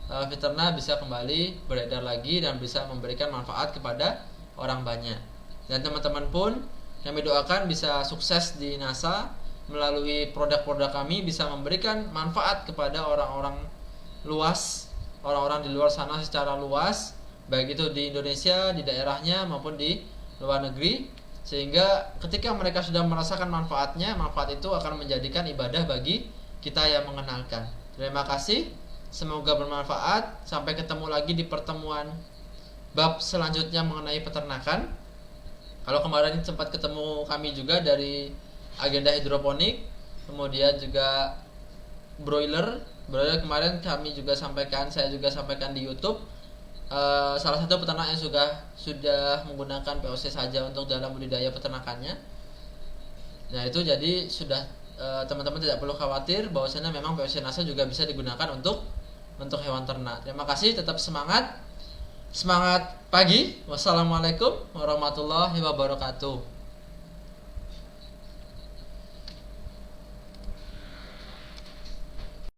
Fiterna bisa kembali beredar lagi dan bisa memberikan manfaat kepada orang banyak. Dan teman-teman pun Kami doakan bisa sukses di NASA, melalui produk-produk kami bisa memberikan manfaat kepada orang-orang luas, orang-orang di luar sana secara luas, baik itu di Indonesia, di daerahnya maupun di luar negeri, sehingga ketika mereka sudah merasakan manfaatnya, manfaat itu akan menjadikan ibadah bagi kita yang mengenalkan. Terima kasih, semoga bermanfaat. Sampai ketemu lagi di pertemuan bab selanjutnya mengenai peternakan. Kalau kemarin sempat ketemu kami juga dari agenda hidroponik, kemudian juga broiler kemarin kami juga sampaikan, saya juga sampaikan di YouTube. Salah satu peternak yang sudah menggunakan POC saja untuk dalam budidaya peternakannya. Nah itu jadi sudah teman-teman tidak perlu khawatir bahwasanya memang POC NASA juga bisa digunakan untuk hewan ternak. Terima kasih, tetap semangat pagi. Wassalamualaikum warahmatullahi wabarakatuh.